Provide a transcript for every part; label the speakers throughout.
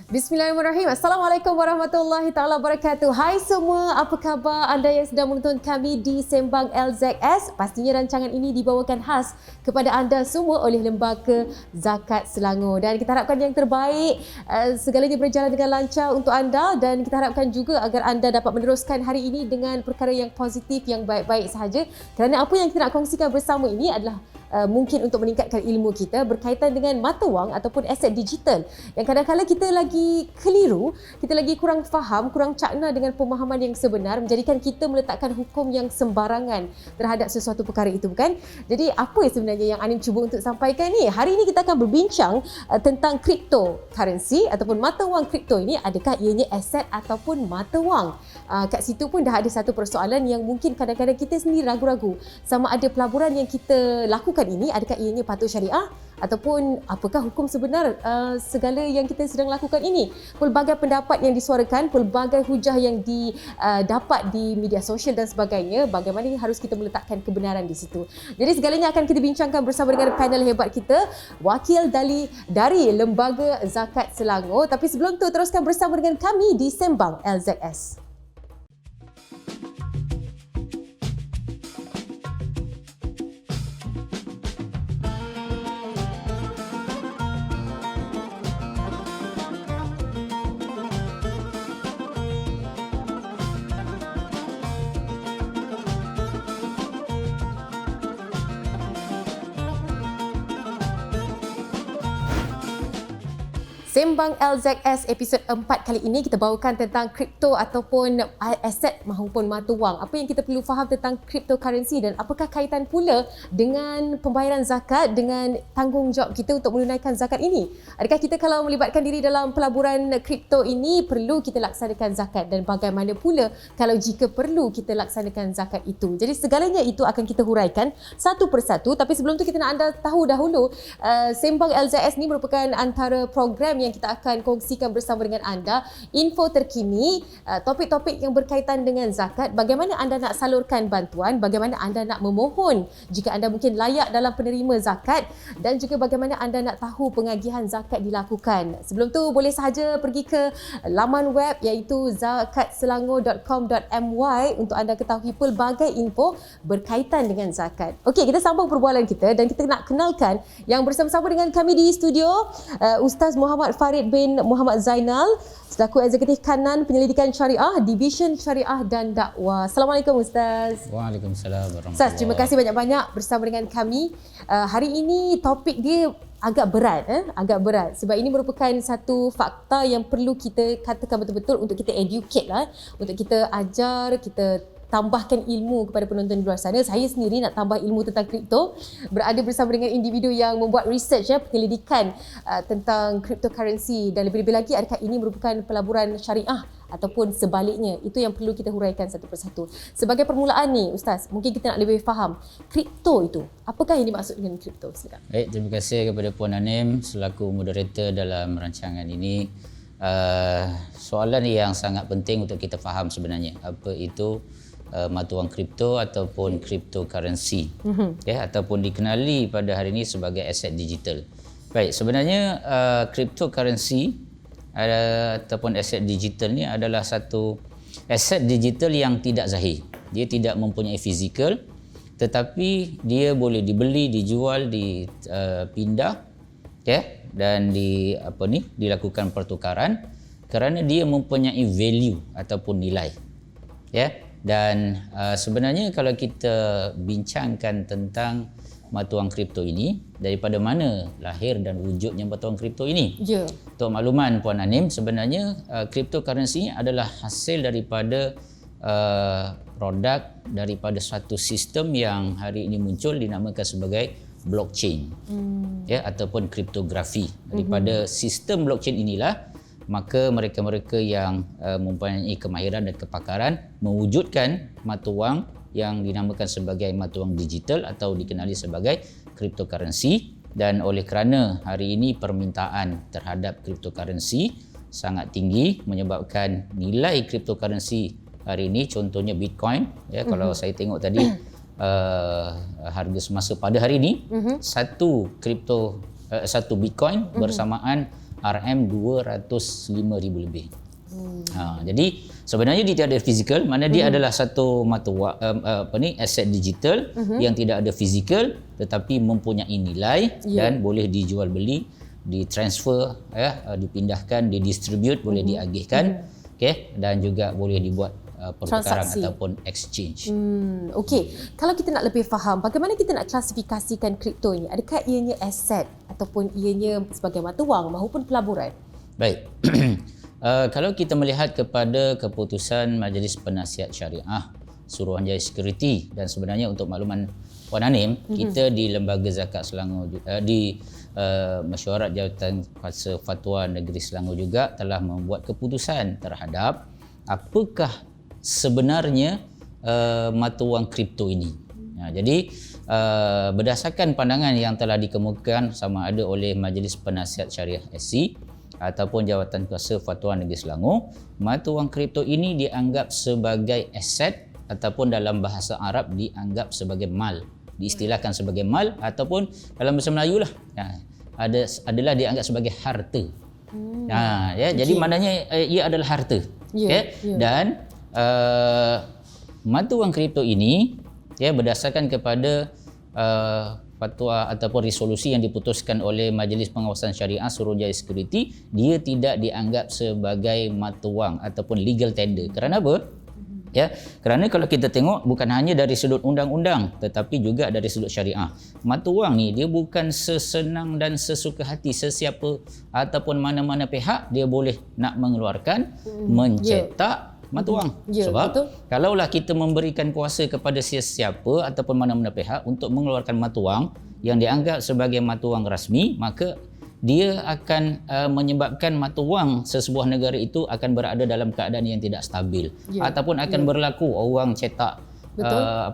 Speaker 1: Bismillahirrahmanirrahim. Assalamualaikum warahmatullahi taala wabarakatuh. Hai semua, apa khabar anda yang sedang menonton kami di Sembang LZS? Pastinya rancangan ini dibawakan khas kepada anda semua oleh Lembaga Zakat Selangor. Dan kita harapkan yang terbaik, segalanya berjalan dengan lancar untuk anda, dan kita harapkan juga agar anda dapat meneruskan hari ini dengan perkara yang positif, yang baik-baik sahaja. Kerana apa yang kita nak kongsikan bersama ini adalah mungkin untuk meningkatkan ilmu kita berkaitan dengan mata wang ataupun aset digital yang kadang-kadang kita lagi keliru, kita lagi kurang faham, kurang cakna dengan pemahaman yang sebenar, menjadikan kita meletakkan hukum yang sembarangan terhadap sesuatu perkara itu, bukan? Jadi apa yang sebenarnya yang Anim cuba untuk sampaikan ni? Hari ini kita akan berbincang tentang cryptocurrency ataupun mata wang kripto ini, adakah ianya aset ataupun mata wang? Kat situ pun dah ada satu persoalan yang mungkin kadang-kadang kita sendiri ragu-ragu sama ada pelaburan yang kita lakukan ini, adakah ianya patut syariah ataupun apakah hukum sebenar segala yang kita sedang lakukan ini. Pelbagai pendapat yang disuarakan, pelbagai hujah yang didapat di media sosial dan sebagainya, bagaimana harus kita meletakkan kebenaran di situ. Jadi segalanya akan kita bincangkan bersama dengan panel hebat kita, wakil dari Lembaga Zakat Selangor. Tapi sebelum tu, teruskan bersama dengan kami di Sembang LZS. Sembang LZS episod 4 kali ini kita bawakan tentang kripto ataupun aset maupun mata wang. Apa yang kita perlu faham tentang cryptocurrency dan apakah kaitan pula dengan pembayaran zakat dengan tanggungjawab kita untuk menunaikan zakat ini? Adakah kita kalau melibatkan diri dalam pelaburan kripto ini perlu kita laksanakan zakat, dan bagaimana pula kalau jika perlu kita laksanakan zakat itu? Jadi segalanya itu akan kita huraikan satu persatu. Tapi sebelum tu kita nak anda tahu dahulu, Sembang LZS ni merupakan antara program yang kita akan kongsikan bersama dengan anda info terkini, topik-topik yang berkaitan dengan zakat, bagaimana anda nak salurkan bantuan, bagaimana anda nak memohon jika anda mungkin layak dalam penerima zakat, dan juga bagaimana anda nak tahu pengagihan zakat dilakukan. Sebelum tu boleh sahaja pergi ke laman web iaitu zakatselangor.com.my untuk anda ketahui pelbagai info berkaitan dengan zakat. Okey, kita sambung perbualan kita dan kita nak kenalkan yang bersama-sama dengan kami di studio, Ustaz Muhammad Farid bin Muhammad Zainal selaku Eksekutif Kanan Penyelidikan Syariah, Division Syariah dan Dakwah. Assalamualaikum Ustaz.
Speaker 2: Waalaikumsalam warahmatullahi.
Speaker 1: Ustaz, terima kasih banyak-banyak bersama dengan kami. Hari ini topik dia agak berat sebab ini merupakan satu fakta yang perlu kita katakan betul-betul untuk kita educate lah, untuk kita ajar, kita tambahkan ilmu kepada penonton di luar sana. Saya sendiri nak tambah ilmu tentang kripto, berada bersama dengan individu yang membuat research, penyelidikan tentang cryptocurrency, dan lebih-lebih lagi adakah ini merupakan pelaburan syariah ataupun sebaliknya. Itu yang perlu kita huraikan satu persatu. Sebagai permulaan ni Ustaz, mungkin kita nak lebih faham kripto itu, apakah yang dimaksud dengan kripto? Silakan.
Speaker 2: Baik, terima kasih kepada Puan Anim selaku moderator dalam rancangan ini. Soalan yang sangat penting untuk kita faham sebenarnya, apa itu mata wang kripto ataupun cryptocurrency, ataupun dikenali pada hari ini sebagai aset digital. Baik, sebenarnya cryptocurrency ataupun aset digital ni adalah satu aset digital yang tidak zahir. Dia tidak mempunyai fizikal, tetapi dia boleh dibeli, dijual, dipindah, dan dilakukan pertukaran kerana dia mempunyai value ataupun nilai, Dan sebenarnya kalau kita bincangkan tentang mata wang kripto ini, daripada mana lahir dan wujudnya mata wang kripto ini? Untuk makluman Puan Anim, sebenarnya cryptocurrency adalah hasil daripada produk daripada suatu sistem yang hari ini muncul dinamakan sebagai blockchain, ataupun kriptografi. Daripada sistem blockchain inilah maka mereka-mereka yang mempunyai kemahiran dan kepakaran mewujudkan mata wang yang dinamakan sebagai mata wang digital atau dikenali sebagai cryptocurrency. Dan oleh kerana hari ini permintaan terhadap cryptocurrency sangat tinggi menyebabkan nilai cryptocurrency hari ini, contohnya Bitcoin, kalau saya tengok tadi harga semasa pada hari ini satu Bitcoin bersamaan RM205,000 lebih. Jadi sebenarnya dia tidak ada fizikal, mana dia adalah satu mata aset digital yang tidak ada fizikal tetapi mempunyai nilai dan boleh dijual beli, ditransfer, dipindahkan, didistribute, boleh diagihkan, dan juga boleh dibuat pertukaran ataupun exchange.
Speaker 1: Okey, kalau kita nak lebih faham, bagaimana kita nak klasifikasikan kripto ini? Adakah ianya aset ataupun ianya sebagai mata wang maupun pelaburan?
Speaker 2: Baik. Kalau kita melihat kepada keputusan Majlis Penasihat Syariah Suruhanjaya Security, dan sebenarnya untuk makluman Puan Hanim, kita di Lembaga Zakat Selangor, di Mesyuarat Jawatan Kuasa Fatwa Negeri Selangor juga telah membuat keputusan terhadap apakah sebenarnya mata wang kripto ini. Jadi berdasarkan pandangan yang telah dikemukakan sama ada oleh Majlis Penasihat Syariah SC ataupun Jawatan Kuasa Fatwa Negeri Selangor, mata wang kripto ini dianggap sebagai aset ataupun dalam bahasa Arab dianggap sebagai mal, diistilahkan sebagai mal, ataupun dalam bahasa Melayu lah adalah dianggap sebagai harta. Jadi maknanya ia adalah harta. Dan mata wang kripto ini berdasarkan kepada fatwa ataupun resolusi yang diputuskan oleh Majlis Pengawasan Syariah Suruhanjaya Security, dia tidak dianggap sebagai mata wang ataupun legal tender. Kerana apa? Kerana kalau kita tengok bukan hanya dari sudut undang-undang tetapi juga dari sudut syariah. Mata wang ni dia bukan sesenang dan sesuka hati sesiapa ataupun mana-mana pihak dia boleh nak mengeluarkan, mencetak mata wang. Sebab kalaulah kita memberikan kuasa kepada sesiapa ataupun mana-mana pihak untuk mengeluarkan mata wang yang dianggap sebagai mata wang rasmi, maka dia akan menyebabkan mata wang sesebuah negara itu akan berada dalam keadaan yang tidak stabil, ataupun akan berlaku orang cetak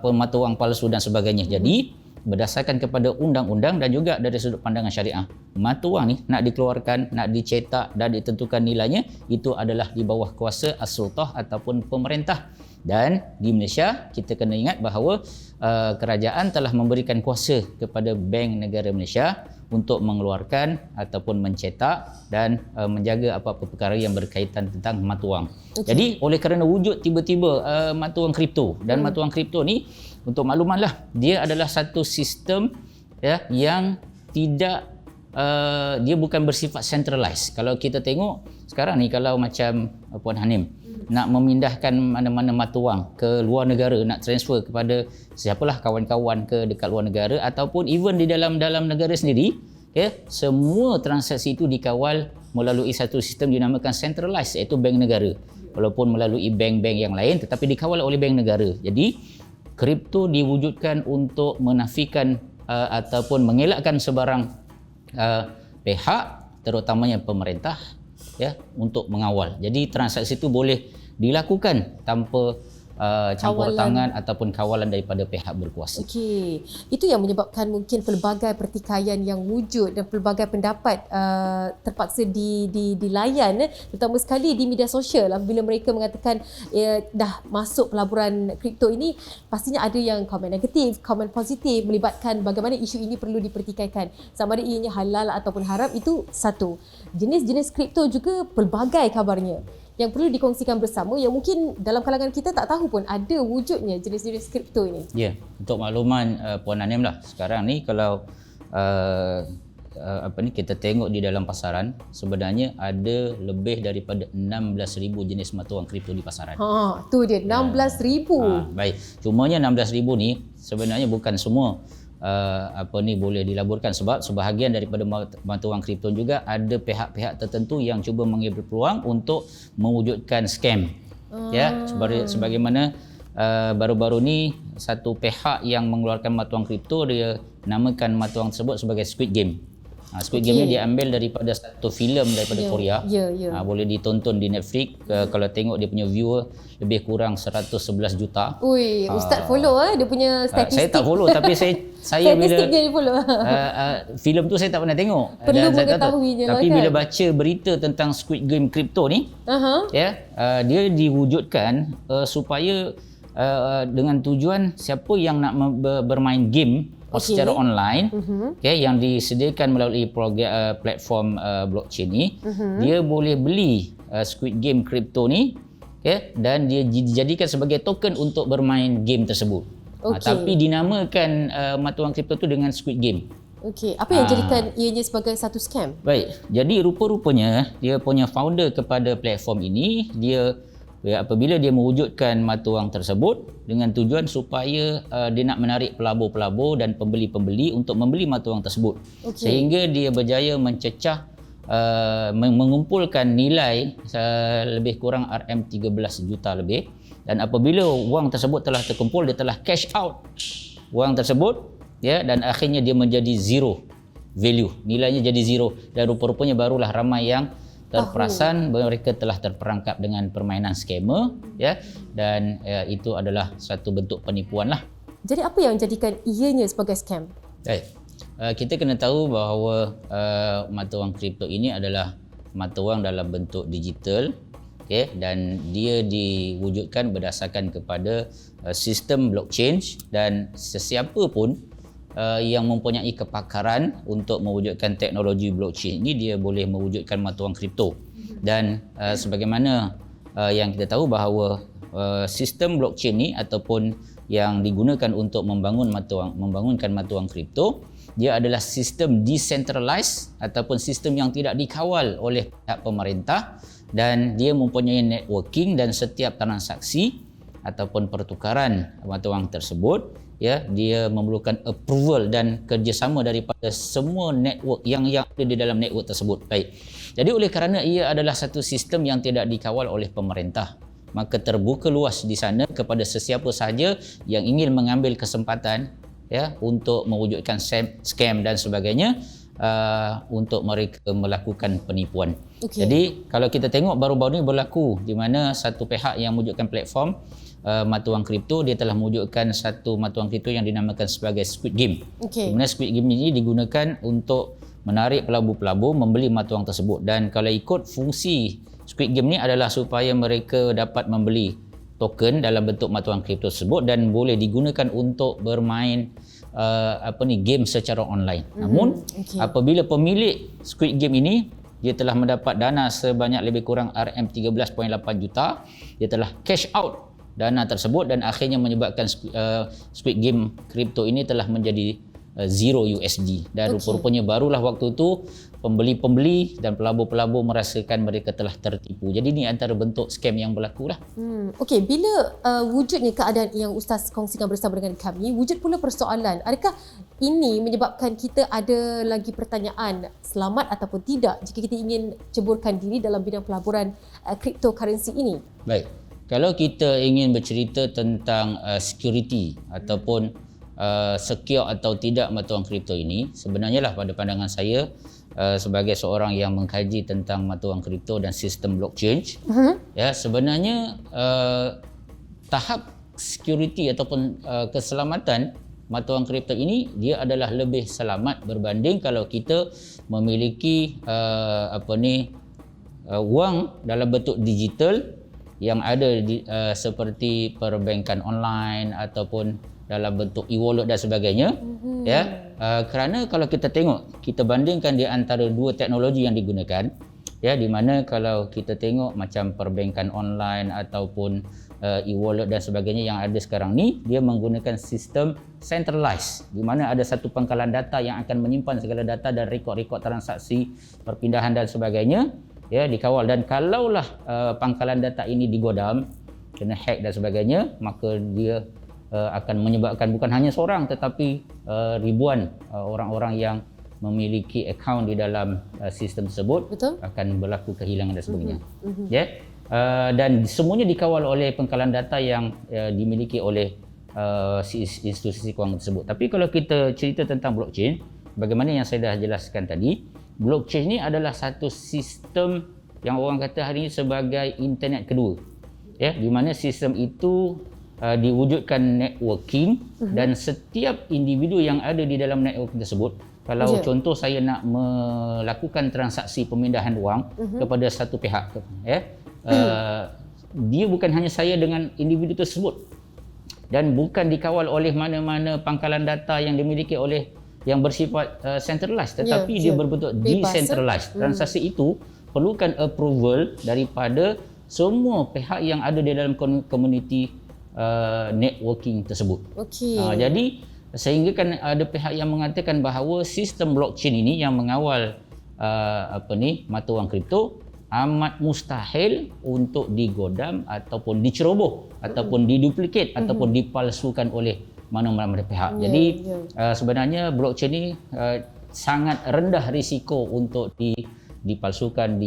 Speaker 2: mata wang palsu dan sebagainya. Jadi berdasarkan kepada undang-undang dan juga dari sudut pandangan syariah, mata wang ni nak dikeluarkan, nak dicetak dan ditentukan nilainya, itu adalah di bawah kuasa as-sultah ataupun pemerintah. Dan di Malaysia kita kena ingat bahawa kerajaan telah memberikan kuasa kepada Bank Negara Malaysia untuk mengeluarkan ataupun mencetak dan menjaga apa-apa perkara yang berkaitan tentang mata wang. Jadi oleh kerana wujud tiba-tiba mata wang kripto, dan mata wang kripto ni untuk maklumanlah, dia adalah satu sistem yang tidak dia bukan bersifat centralized. Kalau kita tengok sekarang ni, kalau macam Puan Hanim nak memindahkan mana-mana mata wang ke luar negara, nak transfer kepada siapalah kawan-kawan ke dekat luar negara ataupun even di dalam negara sendiri, semua transaksi itu dikawal melalui satu sistem dinamakan centralized, iaitu bank negara. Walaupun melalui bank-bank yang lain tetapi dikawal oleh bank negara. Jadi kripto diwujudkan untuk menafikan ataupun mengelakkan sebarang pihak, terutamanya pemerintah, untuk mengawal. Jadi transaksi itu boleh dilakukan tanpa campur tangan ataupun kawalan daripada pihak berkuasa.
Speaker 1: Okey, itu yang menyebabkan mungkin pelbagai pertikaian yang wujud dan pelbagai pendapat terpaksa dilayan, terutama sekali di media sosial. Apabila mereka mengatakan dah masuk pelaburan kripto ini, pastinya ada yang komen negatif, komen positif, melibatkan bagaimana isu ini perlu dipertikaikan. Sama ada ianya halal ataupun haram, itu satu. Jenis-jenis kripto juga pelbagai kabarnya yang perlu dikongsikan bersama, yang mungkin dalam kalangan kita tak tahu pun ada wujudnya jenis-jenis kripto ini.
Speaker 2: Untuk makluman Puan Hanim lah, sekarang ni kalau kita tengok di dalam pasaran, sebenarnya ada lebih daripada 16,000 jenis mata wang kripto di pasaran.
Speaker 1: Tu dia 16,000.
Speaker 2: Baik, cumanya 16,000 ni sebenarnya bukan semua boleh dilaburkan, sebab sebahagian daripada mata wang kripto juga ada pihak-pihak tertentu yang cuba mengambil peluang untuk mewujudkan scam. Sebagaimana baru-baru ni satu pihak yang mengeluarkan mata wang kripto, dia namakan mata wang tersebut sebagai Squid Game. Squid Game ni diambil daripada satu filem daripada Korea. Boleh ditonton di Netflix. Kalau tengok dia punya viewer lebih kurang 111 juta.
Speaker 1: Ui, Ustaz follow dia punya statistik.
Speaker 2: Saya tak follow tapi saya bila
Speaker 1: statistik dia follow.
Speaker 2: filem tu saya tak pernah tengok.
Speaker 1: Perlu mengetahuinya lah,
Speaker 2: tapi
Speaker 1: kan?
Speaker 2: Bila baca berita tentang Squid Game kripto ni, dia diwujudkan supaya dengan tujuan siapa yang nak bermain game secara online, yang disediakan melalui platform blockchain ni, dia boleh beli Squid Game Crypto ni, dan dia dijadikan sebagai token untuk bermain game tersebut. Tapi dinamakan mata wang kripto tu dengan Squid Game.
Speaker 1: Okey, apa yang jadikan ianya sebagai satu scam?
Speaker 2: Baik, jadi rupa-rupanya dia punya founder kepada platform ini, dia apabila dia mewujudkan mata wang tersebut dengan tujuan supaya dia nak menarik pelabur-pelabur dan pembeli-pembeli untuk membeli mata wang tersebut. Sehingga dia berjaya mencecah mengumpulkan nilai lebih kurang RM13 juta lebih, dan apabila wang tersebut telah terkumpul, dia telah cash out wang tersebut, dan akhirnya dia menjadi zero value, nilainya jadi zero, dan rupa-rupanya barulah ramai yang terperasan mereka telah terperangkap dengan permainan scammer, dan itu adalah satu bentuk penipuan lah.
Speaker 1: Jadi apa yang menjadikan ianya sebagai scam?
Speaker 2: Baik. Kita kena tahu bahawa mata wang kripto ini adalah mata wang dalam bentuk digital, dan dia diwujudkan berdasarkan kepada sistem blockchain, dan sesiapa pun yang mempunyai kepakaran untuk mewujudkan teknologi blockchain ini, dia boleh mewujudkan mata wang kripto. Dan sebagaimana yang kita tahu bahawa sistem blockchain ni ataupun yang digunakan untuk membangunkan mata wang kripto, dia adalah sistem decentralized ataupun sistem yang tidak dikawal oleh pihak pemerintah, dan dia mempunyai networking, dan setiap transaksi ataupun pertukaran mata wang tersebut, dia memerlukan approval dan kerjasama daripada semua network yang ada di dalam network tersebut. Baik. Jadi oleh kerana ia adalah satu sistem yang tidak dikawal oleh pemerintah, maka terbuka luas di sana kepada sesiapa sahaja yang ingin mengambil kesempatan untuk mewujudkan scam dan sebagainya, untuk mereka melakukan penipuan. Jadi kalau kita tengok baru-baru ni berlaku di mana satu pihak yang mewujudkan platform mata wang kripto, dia telah mewujudkan satu mata wang kripto yang dinamakan sebagai Squid Game. Di mana Squid Game ini digunakan untuk menarik pelabur-pelabur membeli mata wang tersebut, dan kalau ikut fungsi Squid Game ni adalah supaya mereka dapat membeli token dalam bentuk mata wang kripto tersebut dan boleh digunakan untuk bermain game secara online. Namun apabila pemilik Squid Game ini dia telah mendapat dana sebanyak lebih kurang RM13.8 juta, dia telah cash out dana tersebut, dan akhirnya menyebabkan Squid Game kripto ini telah menjadi zero USD, dan rupa-rupanya barulah waktu itu pembeli-pembeli dan pelabur-pelabur merasakan mereka telah tertipu. Jadi ini antara bentuk scam yang berlaku lah.
Speaker 1: Okey, bila wujudnya keadaan yang Ustaz kongsikan bersama dengan kami, wujud pula persoalan, adakah ini menyebabkan kita ada lagi pertanyaan selamat ataupun tidak jika kita ingin ceburkan diri dalam bidang pelaburan cryptocurrency ini?
Speaker 2: Baik. Kalau kita ingin bercerita tentang security ataupun secure atau tidak mata wang kripto ini, sebenarnya lah pada pandangan saya sebagai seorang yang mengkaji tentang mata wang kripto dan sistem blockchain, sebenarnya tahap security ataupun keselamatan mata wang kripto ini dia adalah lebih selamat berbanding kalau kita memiliki wang dalam bentuk digital yang ada seperti perbankan online ataupun dalam bentuk e-wallet dan sebagainya. Kerana kalau kita tengok, kita bandingkan di antara dua teknologi yang digunakan, di mana kalau kita tengok macam perbankan online ataupun e-wallet dan sebagainya yang ada sekarang ni, dia menggunakan sistem centralized, di mana ada satu pangkalan data yang akan menyimpan segala data dan rekod-rekod transaksi, perpindahan dan sebagainya, dikawal. Dan kalaulah pangkalan data ini digodam, kena hack dan sebagainya, maka dia akan menyebabkan bukan hanya seorang tetapi ribuan orang-orang yang memiliki akaun di dalam sistem tersebut akan berlaku kehilangan dan sebagainya. Dan semuanya dikawal oleh pangkalan data yang dimiliki oleh institusi kewangan tersebut. Tapi kalau kita cerita tentang blockchain, bagaimana yang saya dah jelaskan tadi, blockchain ini adalah satu sistem yang orang kata hari ini sebagai internet kedua, di mana sistem itu diwujudkan networking, dan setiap individu yang ada di dalam network tersebut, kalau contoh saya nak melakukan transaksi pemindahan wang kepada satu pihak, dia bukan hanya saya dengan individu tersebut, dan bukan dikawal oleh mana-mana pangkalan data yang dimiliki oleh yang bersifat centralized, tetapi dia berbentuk decentralized. Transaksi itu perlukan approval daripada semua pihak yang ada di dalam community networking tersebut. Jadi sehingga kan ada pihak yang mengatakan bahawa sistem blockchain ini yang mengawal mata wang kripto amat mustahil untuk digodam ataupun diceroboh ataupun diduplikat ataupun dipalsukan oleh mana-mana pihak. Jadi sebenarnya blockchain ini sangat rendah risiko untuk dipalsukan,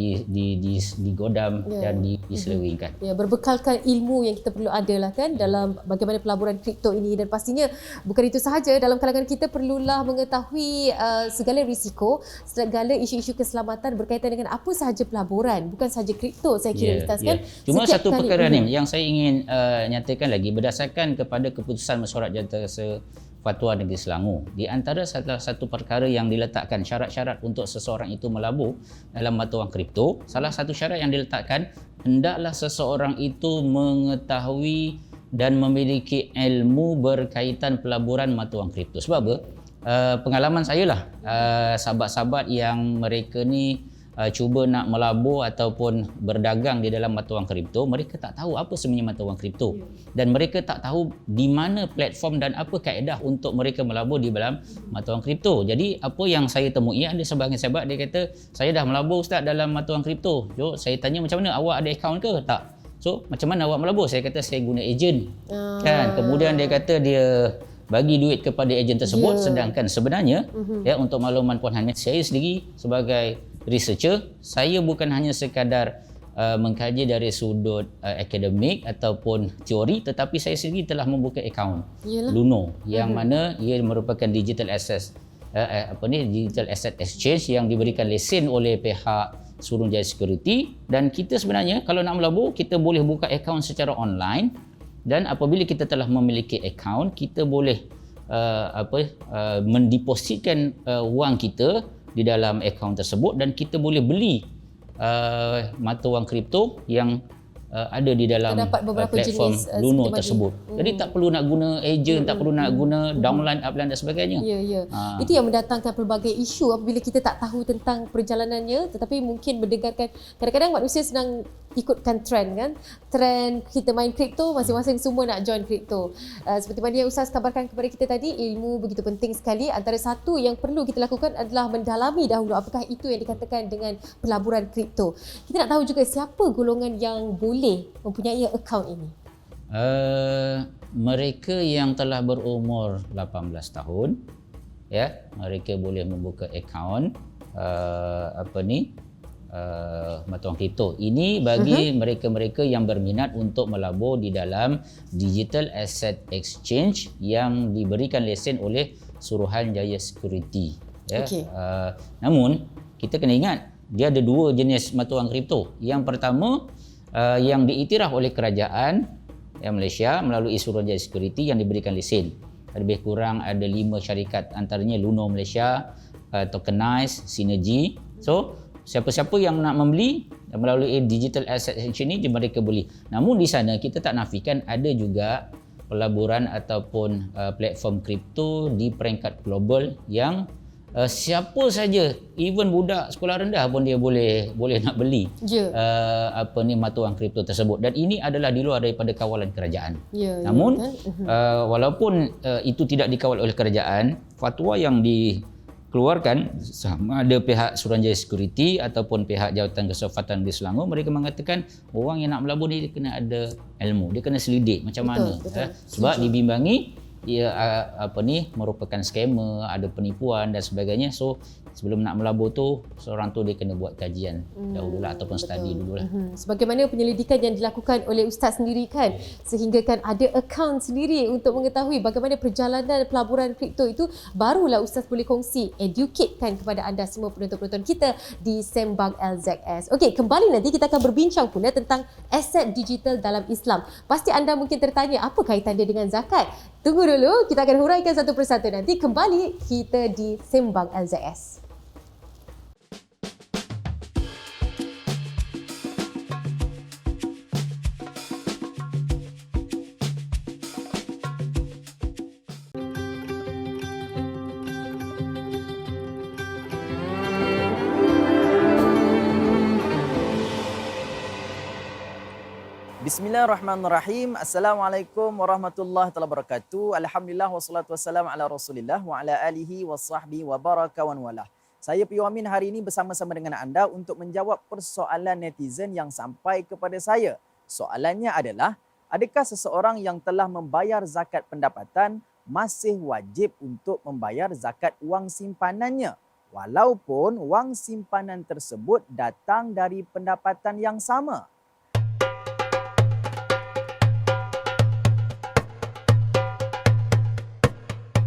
Speaker 2: digodam dan diselewengkan.
Speaker 1: Ya, berbekalkan ilmu yang kita perlu ada lah kan dalam bagaimana pelaburan kripto ini, dan pastinya bukan itu sahaja, dalam kalangan kita perlulah mengetahui segala risiko, segala isu-isu keselamatan berkaitan dengan apa sahaja pelaburan, bukan sahaja kripto, saya kira Ustaz kan.
Speaker 2: Cuma satu perkara ni yang saya ingin nyatakan lagi, berdasarkan kepada keputusan Mesyuarat Jantasa Fatwa Negeri Selangor, di antara salah satu perkara yang diletakkan syarat-syarat untuk seseorang itu melabur dalam mata wang kripto, salah satu syarat yang diletakkan, hendaklah seseorang itu mengetahui dan memiliki ilmu berkaitan pelaburan mata wang kripto. Sebab apa? Pengalaman saya lah, sahabat-sahabat yang mereka ni cuba nak melabur ataupun berdagang di dalam mata wang kripto, mereka tak tahu apa sebenarnya mata wang kripto, dan mereka tak tahu di mana platform dan apa kaedah untuk mereka melabur di dalam mata wang kripto. Jadi apa yang saya temui, ada sebahagian sahabat dia kata, saya dah melabur Ustaz dalam mata wang kripto. So, saya tanya macam mana, awak ada akaun ke? Tak. So macam mana awak melabur? Saya kata saya guna ejen. Kan? Kemudian dia kata dia bagi duit kepada ejen tersebut, sedangkan sebenarnya untuk makluman Puan Hamid, saya sendiri sebagai researcher, saya bukan hanya sekadar mengkaji dari sudut akademik ataupun teori, tetapi saya sendiri telah membuka akaun Luno yang mana ia merupakan digital asset digital asset exchange yang diberikan lesen oleh pihak Suruhanjaya Security, dan kita sebenarnya kalau nak melabur kita boleh buka akaun secara online, dan apabila kita telah memiliki akaun, kita boleh mendepositkan wang kita di dalam akaun tersebut, dan kita boleh beli mata wang kripto yang ada di dalam platform Luno tersebut. Jadi tak perlu nak guna ejen, tak perlu nak guna downline, upline dan sebagainya.
Speaker 1: Itu yang mendatangkan pelbagai isu apabila kita tak tahu tentang perjalanannya, tetapi mungkin mendengarkan, kadang-kadang manusia senang ikutkan trend kan. Trend kita main kripto, masing-masing semua nak join kripto. Seperti mana yang Ustaz kabarkan kepada kita tadi, ilmu begitu penting sekali. Antara satu yang perlu kita lakukan adalah mendalami dahulu apakah itu yang dikatakan dengan pelaburan kripto. Kita nak tahu juga siapa golongan yang boleh mempunyai akaun ini.
Speaker 2: Mereka yang telah berumur 18 tahun, mereka boleh membuka akaun mata wang kripto. Ini bagi mereka-mereka yang berminat untuk melabur di dalam digital asset exchange yang diberikan lesen oleh Suruhanjaya Security. Namun kita kena ingat, dia ada dua jenis mata wang kripto. Yang pertama, yang diiktiraf oleh kerajaan Malaysia melalui Suruhanjaya Security yang diberikan lesen. Lebih kurang ada 5 syarikat, antaranya Luno Malaysia, Tokenize, Synergy. So siapa-siapa yang nak membeli melalui digital asset exchange ini, mereka boleh. Namun di sana kita tak nafikan ada juga pelaburan ataupun platform kripto di peringkat global yang siapa saja, even budak sekolah rendah pun dia boleh nak beli mata wang kripto tersebut, dan ini adalah di luar daripada kawalan kerajaan. Namun walaupun itu tidak dikawal oleh kerajaan, fatwa yang dikeluarkan sama ada pihak Suruhanjaya Security ataupun pihak Jawatan Keselamatan di Selangor, mereka mengatakan orang yang nak melabur ni dia kena ada ilmu, dia kena selidik macam mana. Sebab dibimbangi ia merupakan scammer, ada penipuan dan sebagainya. So sebelum nak melabur tu, seorang tu dia kena buat kajian dahululah ataupun study dululah.
Speaker 1: Sebagaimana penyelidikan yang dilakukan oleh Ustaz sendiri kan, sehingga kan ada akaun sendiri untuk mengetahui bagaimana perjalanan pelaburan kripto itu, barulah Ustaz boleh kongsi, educate kan kepada anda semua penonton-penonton kita di Sembang LZS. Okey, kembali nanti kita akan berbincang pula tentang aset digital dalam Islam. Pasti anda mungkin tertanya apa kaitan dia dengan zakat. Tunggu dulu, kita akan huraikan satu persatu nanti. Kembali kita di Sembang LZS.
Speaker 3: Bismillahirrahmanirrahim. Assalamualaikum warahmatullahi wabarakatuh. Alhamdulillah wassalatu wassalamu ala Rasulillah wa ala alihi wasahbihi wa baraka wa walah. Saya Piyu Amin hari ini bersama-sama dengan anda untuk menjawab persoalan netizen yang sampai kepada saya. Soalannya adalah, adakah seseorang yang telah membayar zakat pendapatan masih wajib untuk membayar zakat wang simpanannya walaupun wang simpanan tersebut datang dari pendapatan yang sama?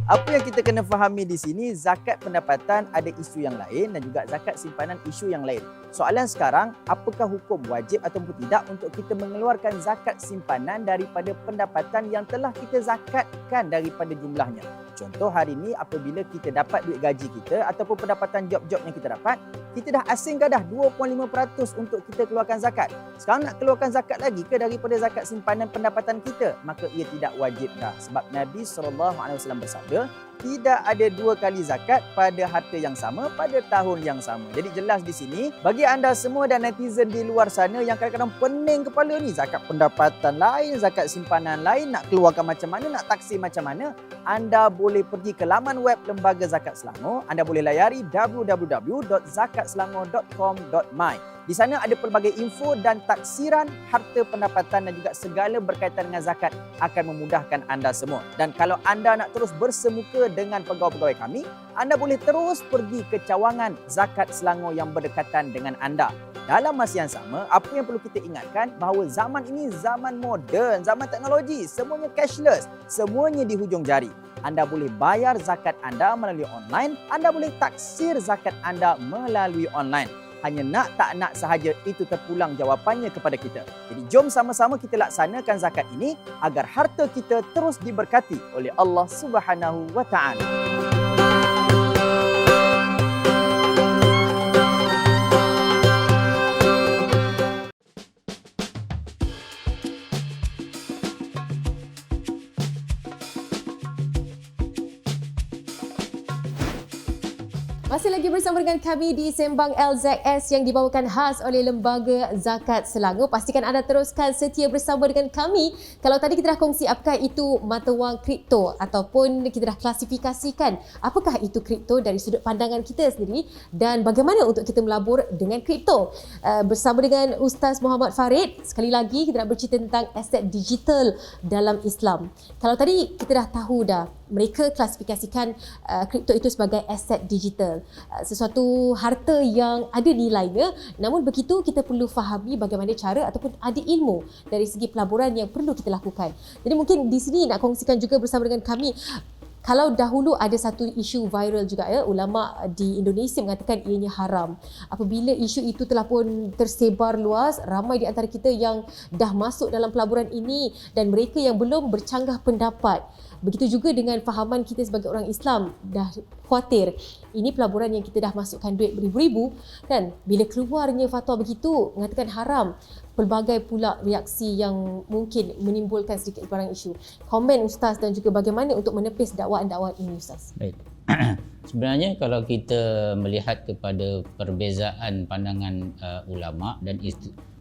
Speaker 3: Apa yang kita kena fahami di sini, zakat pendapatan ada isu yang lain dan juga zakat simpanan isu yang lain. Soalan sekarang, apakah hukum wajib ataupun tidak untuk kita mengeluarkan zakat simpanan daripada pendapatan yang telah kita zakatkan daripada jumlahnya? Contoh hari ini apabila kita dapat duit gaji kita ataupun pendapatan job-job yang kita dapat, kita dah asingkan dah 2.5% untuk kita keluarkan zakat. Sekarang nak keluarkan zakat lagi ke daripada zakat simpanan pendapatan kita? Maka ia tidak wajib dah. Sebab Nabi SAW bersabda, tidak ada dua kali zakat pada harta yang sama pada tahun yang sama. Jadi jelas di sini, bagi anda semua dan netizen di luar sana yang kadang-kadang pening kepala ni, zakat pendapatan lain, zakat simpanan lain, nak keluarkan macam mana, nak taksir macam mana, anda boleh pergi ke laman web Lembaga Zakat Selangor. Anda boleh layari www.zakatselangor.com.my. Di sana ada pelbagai info dan taksiran harta pendapatan dan juga segala berkaitan dengan zakat akan memudahkan anda semua. Dan kalau anda nak terus bersemuka dengan pegawai-pegawai kami, anda boleh terus pergi ke cawangan Zakat Selangor yang berdekatan dengan anda. Dalam masa yang sama, apa yang perlu kita ingatkan bahawa zaman ini zaman moden, zaman teknologi, semuanya cashless, semuanya di hujung jari. Anda boleh bayar zakat anda melalui online, anda boleh taksir zakat anda melalui online. Hanya nak tak nak sahaja itu terpulang jawapannya kepada kita. Jadi jom sama-sama kita laksanakan zakat ini agar harta kita terus diberkati oleh Allah Subhanahu wa taala.
Speaker 1: Masih lagi bersama dengan kami di Sembang LZS yang dibawakan khas oleh Lembaga Zakat Selangor. Pastikan anda teruskan setia bersama dengan kami. Kalau tadi kita dah kongsi apakah itu mata wang kripto ataupun kita dah klasifikasikan apakah itu kripto dari sudut pandangan kita sendiri dan bagaimana untuk kita melabur dengan kripto. Bersama dengan Ustaz Muhammad Farid, sekali lagi kita nak bercerita tentang aset digital dalam Islam. Kalau tadi kita dah tahu dah, mereka klasifikasikan kripto itu sebagai aset digital, sesuatu harta yang ada nilainya. Namun begitu kita perlu fahami bagaimana cara ataupun ada ilmu dari segi pelaburan yang perlu kita lakukan. Jadi mungkin di sini nak kongsikan juga bersama dengan kami, kalau dahulu ada satu isu viral juga ya, ulama di Indonesia mengatakan ianya haram. Apabila isu itu telah pun tersebar luas, ramai di antara kita yang dah masuk dalam pelaburan ini dan mereka yang belum bercanggah pendapat. Begitu juga dengan fahaman kita sebagai orang Islam, dah khawatir ini pelaburan yang kita dah masukkan duit beribu-ribu kan, bila keluarnya fatwa begitu mengatakan haram, pelbagai pula reaksi yang mungkin menimbulkan sedikit sebarang isu. Komen Ustaz dan juga bagaimana untuk menepis dakwaan-dakwaan ini Ustaz?
Speaker 2: Baik. Sebenarnya kalau kita melihat kepada perbezaan pandangan ulama dan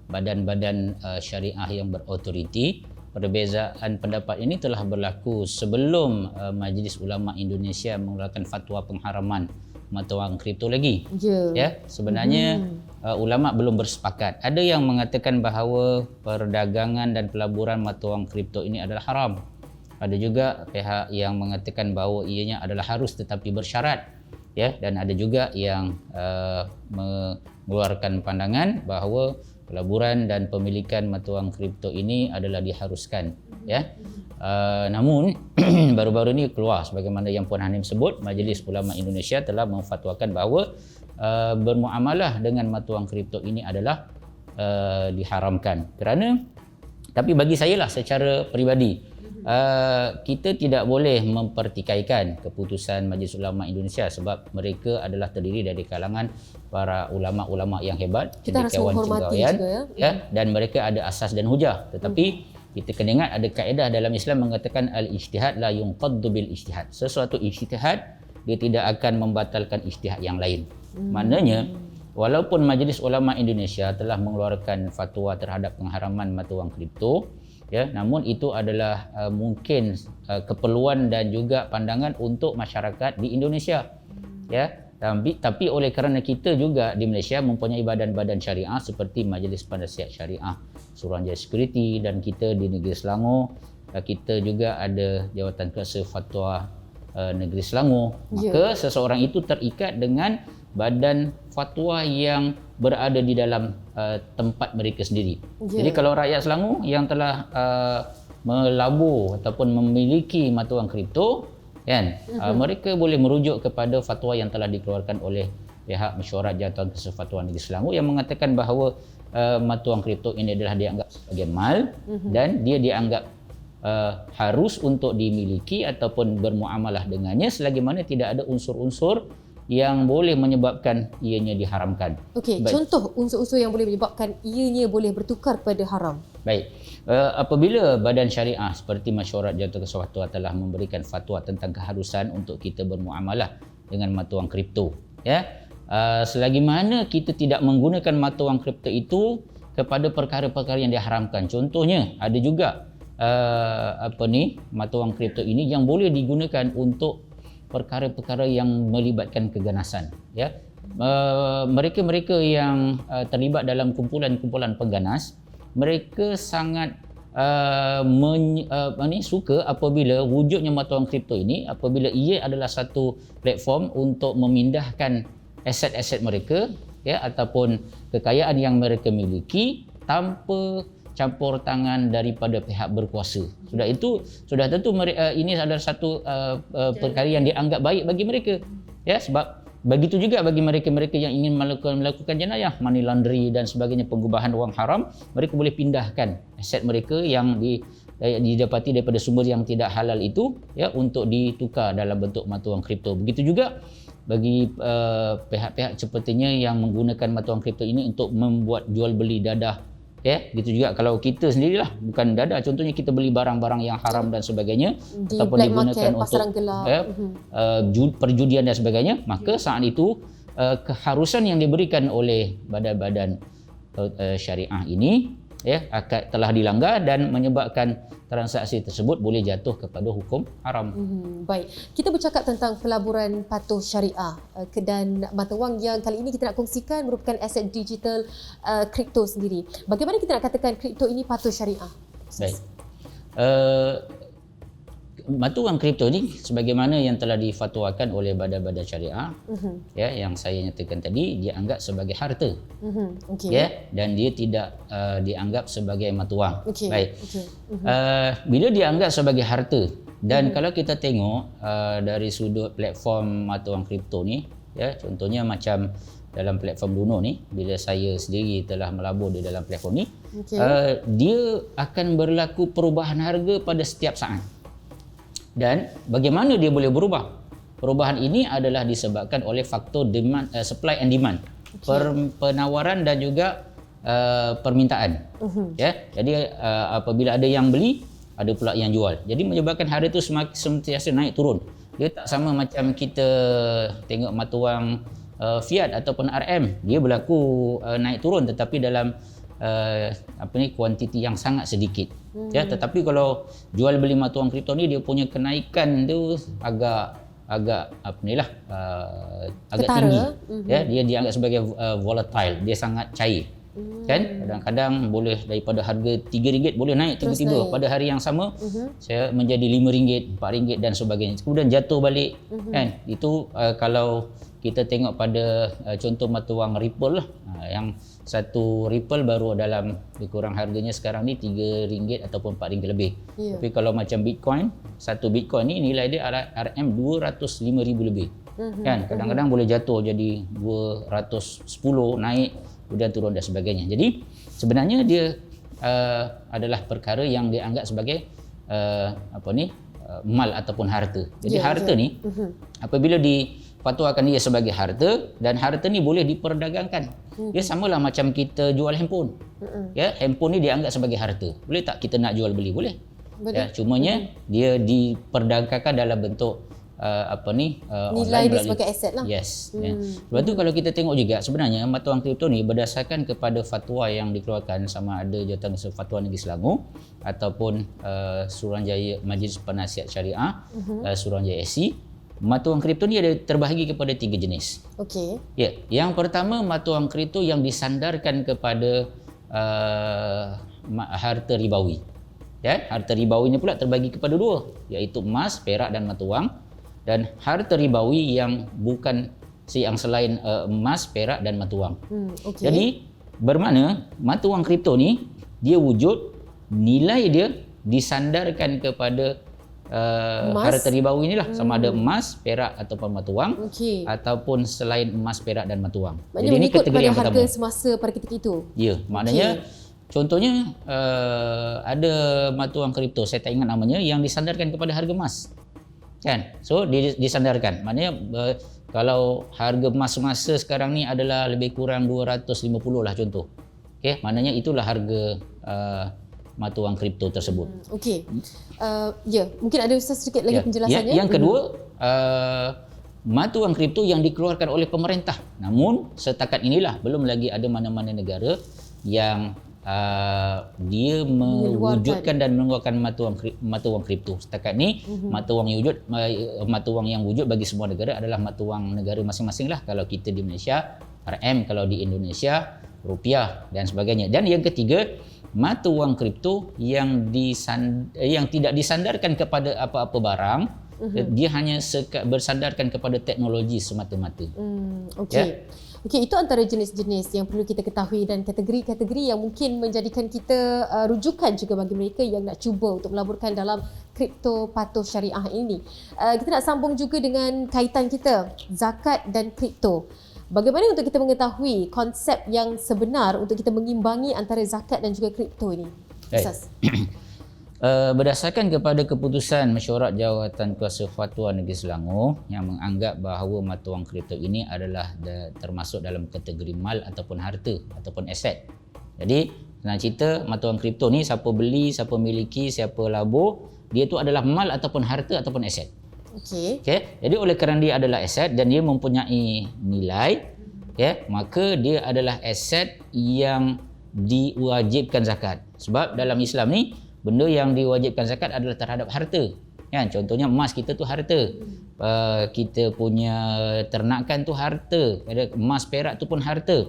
Speaker 2: badan-badan syariah yang berautoriti, perbezaan pendapat ini telah berlaku sebelum Majlis Ulama Indonesia mengeluarkan fatwa pengharaman mata wang kripto lagi. Ya, sebenarnya ulama belum bersepakat. Ada yang mengatakan bahawa perdagangan dan pelaburan mata wang kripto ini adalah haram. Ada juga pihak yang mengatakan bahawa ianya adalah harus tetapi bersyarat. Ya, dan ada juga yang mengeluarkan pandangan bahawa pelaburan dan pemilikan mata wang kripto ini adalah diharuskan, ya. Namun baru-baru ini keluar sebagaimana yang Puan Hanim sebut, Majlis Ulama Indonesia telah memfatwakan bahawa bermuamalah dengan mata wang kripto ini adalah diharamkan. Tapi bagi saya lah secara peribadi, kita tidak boleh mempertikaikan keputusan Majlis Ulama Indonesia sebab mereka adalah terdiri dari kalangan para ulama-ulama yang hebat, cendekiawan cendekiawan, ya, dan mereka ada asas dan hujah. Tetapi kita kena ingat ada kaedah dalam Islam mengatakan al-ijtihad la yunqaddu bil ijtihad. Sesuatu ijtihad dia tidak akan membatalkan ijtihad yang lain. Maknanya walaupun Majlis Ulama Indonesia telah mengeluarkan fatwa terhadap pengharaman mata wang kripto, ya, namun itu adalah mungkin keperluan dan juga pandangan untuk masyarakat di Indonesia, ya. Tapi oleh kerana kita juga di Malaysia mempunyai badan-badan syariah seperti Majlis Penasihat Syariah Suruhanjaya Security, dan kita di Negeri Selangor kita juga ada Jawatan Kuasa Fatwa Negeri Selangor. Maka seseorang itu terikat dengan badan fatwa yang berada di dalam tempat mereka sendiri. Jadi kalau rakyat Selangor yang telah melabur ataupun memiliki mata wang kripto, kan, mereka boleh merujuk kepada fatwa yang telah dikeluarkan oleh pihak Mesyuarat Jawatan Kuasa Fatwa Negeri Selangor yang mengatakan bahawa mata wang kripto ini adalah dianggap sebagai mal dan dia dianggap harus untuk dimiliki ataupun bermuamalah dengannya selagi mana tidak ada unsur-unsur yang boleh menyebabkan ianya diharamkan.
Speaker 1: Okey, contoh unsur-unsur yang boleh menyebabkan ianya boleh bertukar pada haram.
Speaker 2: Baik. Apabila badan syariah seperti Mesyuarat Jawatan Kuasa Fatwa telah memberikan fatwa tentang keharusan untuk kita bermuamalah dengan mata wang kripto, ya. Selagi mana kita tidak menggunakan mata wang kripto itu kepada perkara-perkara yang diharamkan. Contohnya ada juga mata wang kripto ini yang boleh digunakan untuk perkara-perkara yang melibatkan keganasan, ya. Mereka-mereka yang terlibat dalam kumpulan-kumpulan pengganas, mereka sangat suka apabila wujudnya mata wang kripto ini, apabila ia adalah satu platform untuk memindahkan aset-aset mereka, ya, ataupun kekayaan yang mereka miliki tanpa campur tangan daripada pihak berkuasa. Sudah tentu ini adalah satu perkara yang dianggap baik bagi mereka, ya, sebab begitu juga bagi mereka-mereka yang ingin melakukan jenayah, money laundry dan sebagainya, pengubahan wang haram, mereka boleh pindahkan aset mereka yang didapati daripada sumber yang tidak halal itu, ya, untuk ditukar dalam bentuk mata wang kripto. Begitu juga bagi pihak-pihak sepertinya yang menggunakan mata wang kripto ini untuk membuat jual beli dadah. Ya, gitu juga kalau kita sendirilah bukan dadah, contohnya kita beli barang-barang yang haram dan sebagainya
Speaker 1: di
Speaker 2: ataupun
Speaker 1: black
Speaker 2: digunakan
Speaker 1: market, pasaran gelap,
Speaker 2: perjudian dan sebagainya, maka saat itu keharusan yang diberikan oleh badan-badan syariah ini, ya, telah dilanggar dan menyebabkan transaksi tersebut boleh jatuh kepada hukum haram.
Speaker 1: Baik, kita bercakap tentang pelaburan patuh syariah dan mata wang yang kali ini kita nak kongsikan merupakan aset digital kripto sendiri. Bagaimana kita nak katakan kripto ini patuh syariah?
Speaker 2: Baik. Mata wang kripto ni sebagaimana yang telah difatwakan oleh badan-badan syariah, ya, yang saya nyatakan tadi, dia anggap sebagai harta, ya, dan dia tidak dianggap sebagai mata wang. Baik. Bila dianggap sebagai harta dan kalau kita tengok dari sudut platform mata wang kripto ni, ya, contohnya macam dalam platform Luno ni, bila saya sendiri telah melabur di dalam platform ni, dia akan berlaku perubahan harga pada setiap saat. Dan bagaimana dia boleh berubah? Perubahan ini adalah disebabkan oleh faktor demand, supply and demand, penawaran dan juga permintaan. Ya, jadi apabila ada yang beli, ada pula yang jual. Jadi menyebabkan harga itu sentiasa naik turun. Dia tak sama macam kita tengok mata wang fiat ataupun RM, dia berlaku naik turun tetapi dalam kuantiti yang sangat sedikit. Ya, tetapi kalau jual beli mata wang kripto ni, dia punya kenaikan tu agak agak tinggi. Ya, dia dianggap sebagai volatile, dia sangat cair. Kan, kadang-kadang boleh daripada harga RM3 boleh naik tiba-tiba pada hari yang sama, saya menjadi RM5, RM4 dan sebagainya, kemudian jatuh balik. Kan, itu kalau kita tengok pada contoh mata wang Ripple lah, yang satu Ripple baru dalam lebih kurang harganya sekarang ni RM3 ataupun RM4 lebih. Tapi kalau macam Bitcoin, satu Bitcoin ni nilai dia RM 205,000 lebih. Kan, kadang-kadang boleh jatuh jadi 210, naik kemudian turun dan sebagainya. Jadi sebenarnya dia adalah perkara yang dianggap sebagai mal ataupun harta. Jadi harta ni apabila dipatwakan dia sebagai harta, dan harta ni boleh diperdagangkan. Dia samalah macam kita jual handphone. Ya, handphone ni dianggap sebagai harta. Boleh tak kita nak jual beli? Boleh. Ya, cumanya dia diperdagangkan dalam bentuk
Speaker 1: nilai dia sebagai aset lah.
Speaker 2: Yes. Lepas tu kalau kita tengok juga sebenarnya mata wang kripto ni berdasarkan kepada fatwa yang dikeluarkan sama ada Jawatan Fatwa Negeri Selangor ataupun Suruhanjaya Majlis Penasihat Syariah, Suruhanjaya SC. Mata wang kripto ni ada terbahagi kepada 3 jenis.
Speaker 1: Okey.
Speaker 2: Ya, yang pertama mata wang kripto yang disandarkan kepada harta ribawi. Ya, harta ribawi ni pula terbagi kepada 2, iaitu emas, perak dan mata wang. Dan harta ribawi yang bukan yang selain emas, perak dan mata wang.
Speaker 1: Okay.
Speaker 2: Jadi bermakna mata wang kripto ni dia wujud nilai dia disandarkan kepada harta ribawi inilah, sama ada emas, perak ataupun mata wang, ataupun selain emas, perak dan mata wang.
Speaker 1: Maknanya
Speaker 2: jadi ini kategori yang
Speaker 1: harga
Speaker 2: pertama.
Speaker 1: semasa pada ketika itu.
Speaker 2: Ya, maknanya contohnya ada mata wang kripto, saya tak ingat namanya, yang disandarkan kepada harga emas. Kan? So disandarkan. Maknanya kalau harga emas semasa sekarang ni adalah lebih kurang 250 lah contoh. Okey, maknanya itulah harga mata wang kripto tersebut.
Speaker 1: Okey. Mungkin ada Ustaz sedikit lagi penjelasannya.
Speaker 2: Yang kedua, mata wang kripto yang dikeluarkan oleh pemerintah. Namun setakat inilah belum lagi ada mana-mana negara yang dia mewujudkan dan mengeluarkan mata wang kripto. Setakat ni mata wang yang wujud bagi semua negara adalah mata wang negara masing-masing lah. Kalau kita di Malaysia RM, kalau di Indonesia rupiah dan sebagainya. Dan yang ketiga, mata wang kripto yang tidak disandarkan kepada apa-apa barang, dia hanya bersandarkan kepada teknologi semata-mata.
Speaker 1: Okey. Okey, itu antara jenis-jenis yang perlu kita ketahui dan kategori-kategori yang mungkin menjadikan kita rujukan juga bagi mereka yang nak cuba untuk melaburkan dalam kripto patuh syariah ini. Kita nak sambung juga dengan kaitan kita zakat dan kripto. Bagaimana untuk kita mengetahui konsep yang sebenar untuk kita mengimbangi antara zakat dan juga kripto ini? Ustaz.
Speaker 2: Berdasarkan kepada keputusan Mesyuarat Jawatan Kuasa Fatwa Negeri Selangor yang menganggap bahawa mata wang kripto ini adalah termasuk dalam kategori mal ataupun harta ataupun aset. Jadi senang cerita, mata wang kripto ni siapa beli, siapa miliki, siapa labur, dia tu adalah mal ataupun harta ataupun aset. Okey. Jadi oleh kerana dia adalah aset dan dia mempunyai nilai, maka dia adalah aset yang diwajibkan zakat. Sebab dalam Islam ni benda yang diwajibkan zakat adalah terhadap harta. Kan? Contohnya emas kita tu harta. Kita punya ternakan tu harta. Emas, perak tu pun harta.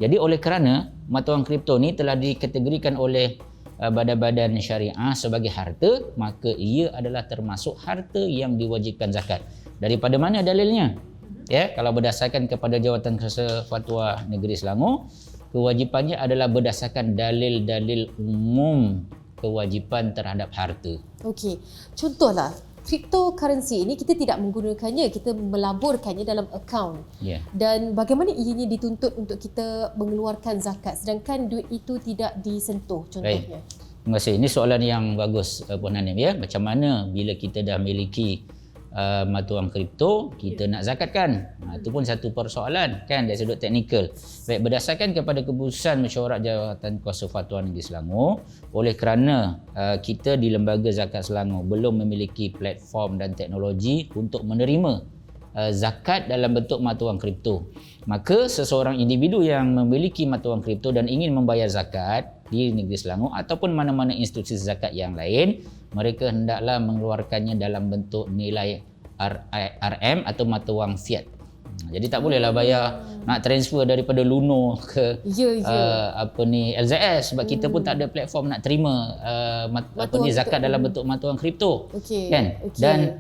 Speaker 2: Jadi oleh kerana mata wang kripto ni telah dikategorikan oleh badan-badan syariah sebagai harta, maka ia adalah termasuk harta yang diwajibkan zakat. Daripada mana dalilnya? Kalau berdasarkan kepada Jawatan Kuasa Fatwa Negeri Selangor, kewajipannya adalah berdasarkan dalil-dalil umum kewajipan terhadap harta. Okey.
Speaker 1: Contohlah, cryptocurrency ini kita tidak menggunakannya, kita melaburkannya dalam akaun. Dan bagaimana ianya dituntut untuk kita mengeluarkan zakat sedangkan duit itu tidak disentuh contohnya?
Speaker 2: Terima kasih. Ini soalan yang bagus Puan Hanim ya. Macam mana bila kita dah miliki mata wang kripto, kita nak zakatkan? Itu pun satu persoalan kan dari sudut teknikal. Baik, berdasarkan kepada keputusan Mesyuarat Jawatan Kuasa Fatwa Negeri Selangor, oleh kerana kita di Lembaga Zakat Selangor belum memiliki platform dan teknologi untuk menerima zakat dalam bentuk mata wang kripto, maka seseorang individu yang memiliki mata wang kripto dan ingin membayar zakat di Negeri Selangor ataupun mana-mana institusi zakat yang lain, mereka hendaklah mengeluarkannya dalam bentuk nilai RM atau mata wang fiat. Jadi tak bolehlah bayar nak transfer daripada Luno ke LZS sebab kita pun tak ada platform nak terima zakat dalam bentuk mata wang kripto. Kan? Dan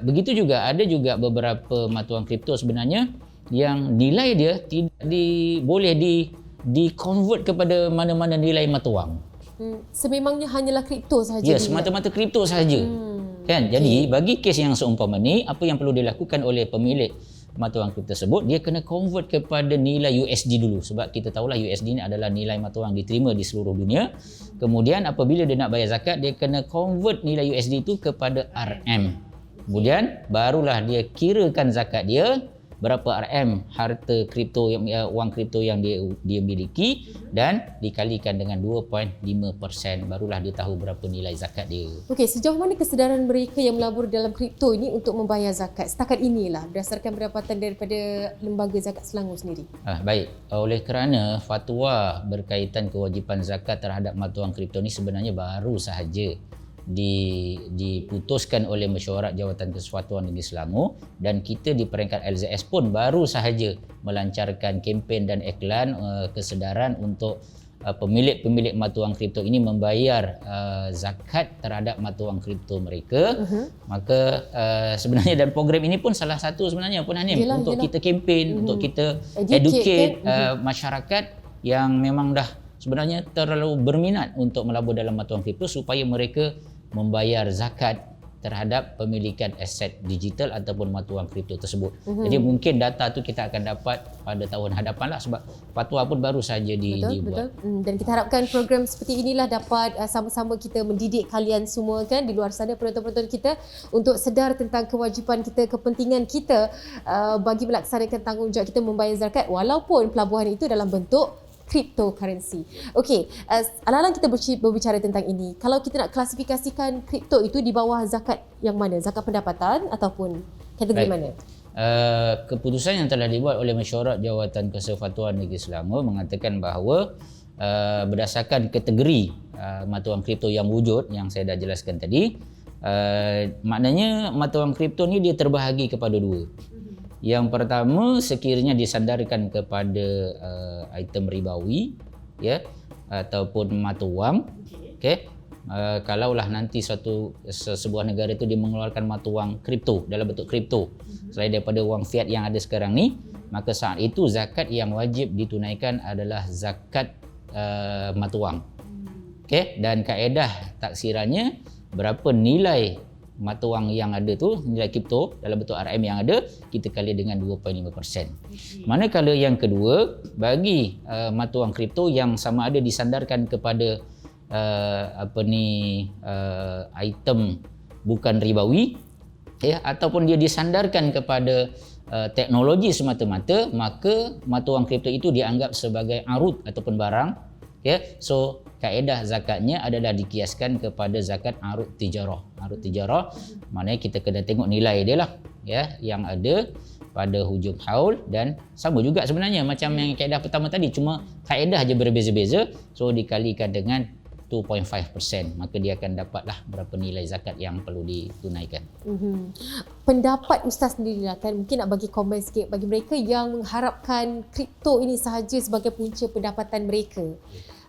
Speaker 2: begitu juga ada juga beberapa mata wang kripto sebenarnya yang nilai dia tidak boleh di-convert kepada mana-mana nilai mata wang.
Speaker 1: Sememangnya hanyalah kripto sahaja.
Speaker 2: Ya, semata-mata kripto sahaja. Kan? Jadi bagi kes yang seumpama ni, apa yang perlu dilakukan oleh pemilik mata wang kripto tersebut, dia kena convert kepada nilai USD dulu sebab kita tahulah USD ni adalah nilai mata wang diterima di seluruh dunia. Kemudian apabila dia nak bayar zakat, dia kena convert nilai USD itu kepada RM. Kemudian barulah dia kirakan zakat dia berapa RM harta kripto yang wang kripto yang dia miliki dan dikalikan dengan 2.5%, barulah dia tahu berapa nilai zakat dia.
Speaker 1: Okey, sejauh mana kesedaran mereka yang melabur dalam kripto ini untuk membayar zakat setakat inilah berdasarkan pendapatan daripada Lembaga Zakat Selangor sendiri?
Speaker 2: Baik, oleh kerana fatwa berkaitan kewajipan zakat terhadap mata wang kripto ni sebenarnya baru sahaja diputuskan oleh Mesyuarat Jawatan Kesekutuan Negeri Selangor, dan kita di peringkat LZS pun baru sahaja melancarkan kempen dan iklan kesedaran untuk pemilik-pemilik mata wang kripto ini membayar zakat terhadap mata wang kripto mereka. Maka sebenarnya dan program ini pun salah satu sebenarnya Puan Hanim untuk kita kempen, untuk kita educate masyarakat yang memang dah sebenarnya terlalu berminat untuk melabur dalam mata wang kripto supaya mereka membayar zakat terhadap pemilikan aset digital ataupun mata wang kripto tersebut. Jadi mungkin data tu kita akan dapat pada tahun hadapan lah, sebab fatwa pun baru saja dibuat.
Speaker 1: Betul. Dan kita harapkan program seperti inilah dapat sama-sama kita mendidik kalian semua kan di luar sana, penonton-penonton kita, untuk sedar tentang kewajipan kita, kepentingan kita bagi melaksanakan tanggungjawab kita membayar zakat walaupun pelabuhan itu dalam bentuk cryptocurrency. Okey, alang-alang kita berbicara tentang ini, kalau kita nak klasifikasikan kripto itu di bawah zakat yang mana? Zakat pendapatan ataupun kategori mana?
Speaker 2: Keputusan yang telah dibuat oleh Mesyuarat Jawatan Kesekutuan Negeri Selangor mengatakan bahawa berdasarkan kategori mata wang kripto yang wujud yang saya dah jelaskan tadi, maknanya mata wang kripto ni dia terbahagi kepada dua. Yang pertama, sekiranya disandarkan kepada item ribawi, ya, ataupun mata wang. Okey. Kalaulah nanti sebuah negara itu dia mengeluarkan mata wang kripto dalam bentuk kripto selain daripada wang fiat yang ada sekarang ni, maka saat itu zakat yang wajib ditunaikan adalah zakat mata wang. Okey, dan kaedah taksirannya berapa nilai mata wang yang ada tu, nilai kripto dalam bentuk RM yang ada, kita kali dengan 2.5%. Manakala yang kedua, bagi mata wang kripto yang sama ada disandarkan kepada item bukan ribawi, ya, ataupun dia disandarkan kepada teknologi semata-mata, maka mata wang kripto itu dianggap sebagai arud ataupun barang, ya. So kaedah zakatnya adalah dikiaskan kepada zakat arud tijarah. Arud tijarah maknanya kita kena tengok nilai dia lah, ya, yang ada pada hujung haul, dan sama juga sebenarnya macam yang kaedah pertama tadi, cuma kaedah je berbeza-beza. So dikalikan dengan 2.5%, maka dia akan dapatlah berapa nilai zakat yang perlu ditunaikan.
Speaker 1: Pendapat Ustaz sendiri lah kan, mungkin nak bagi komen sikit bagi mereka yang mengharapkan kripto ini sahaja sebagai punca pendapatan mereka.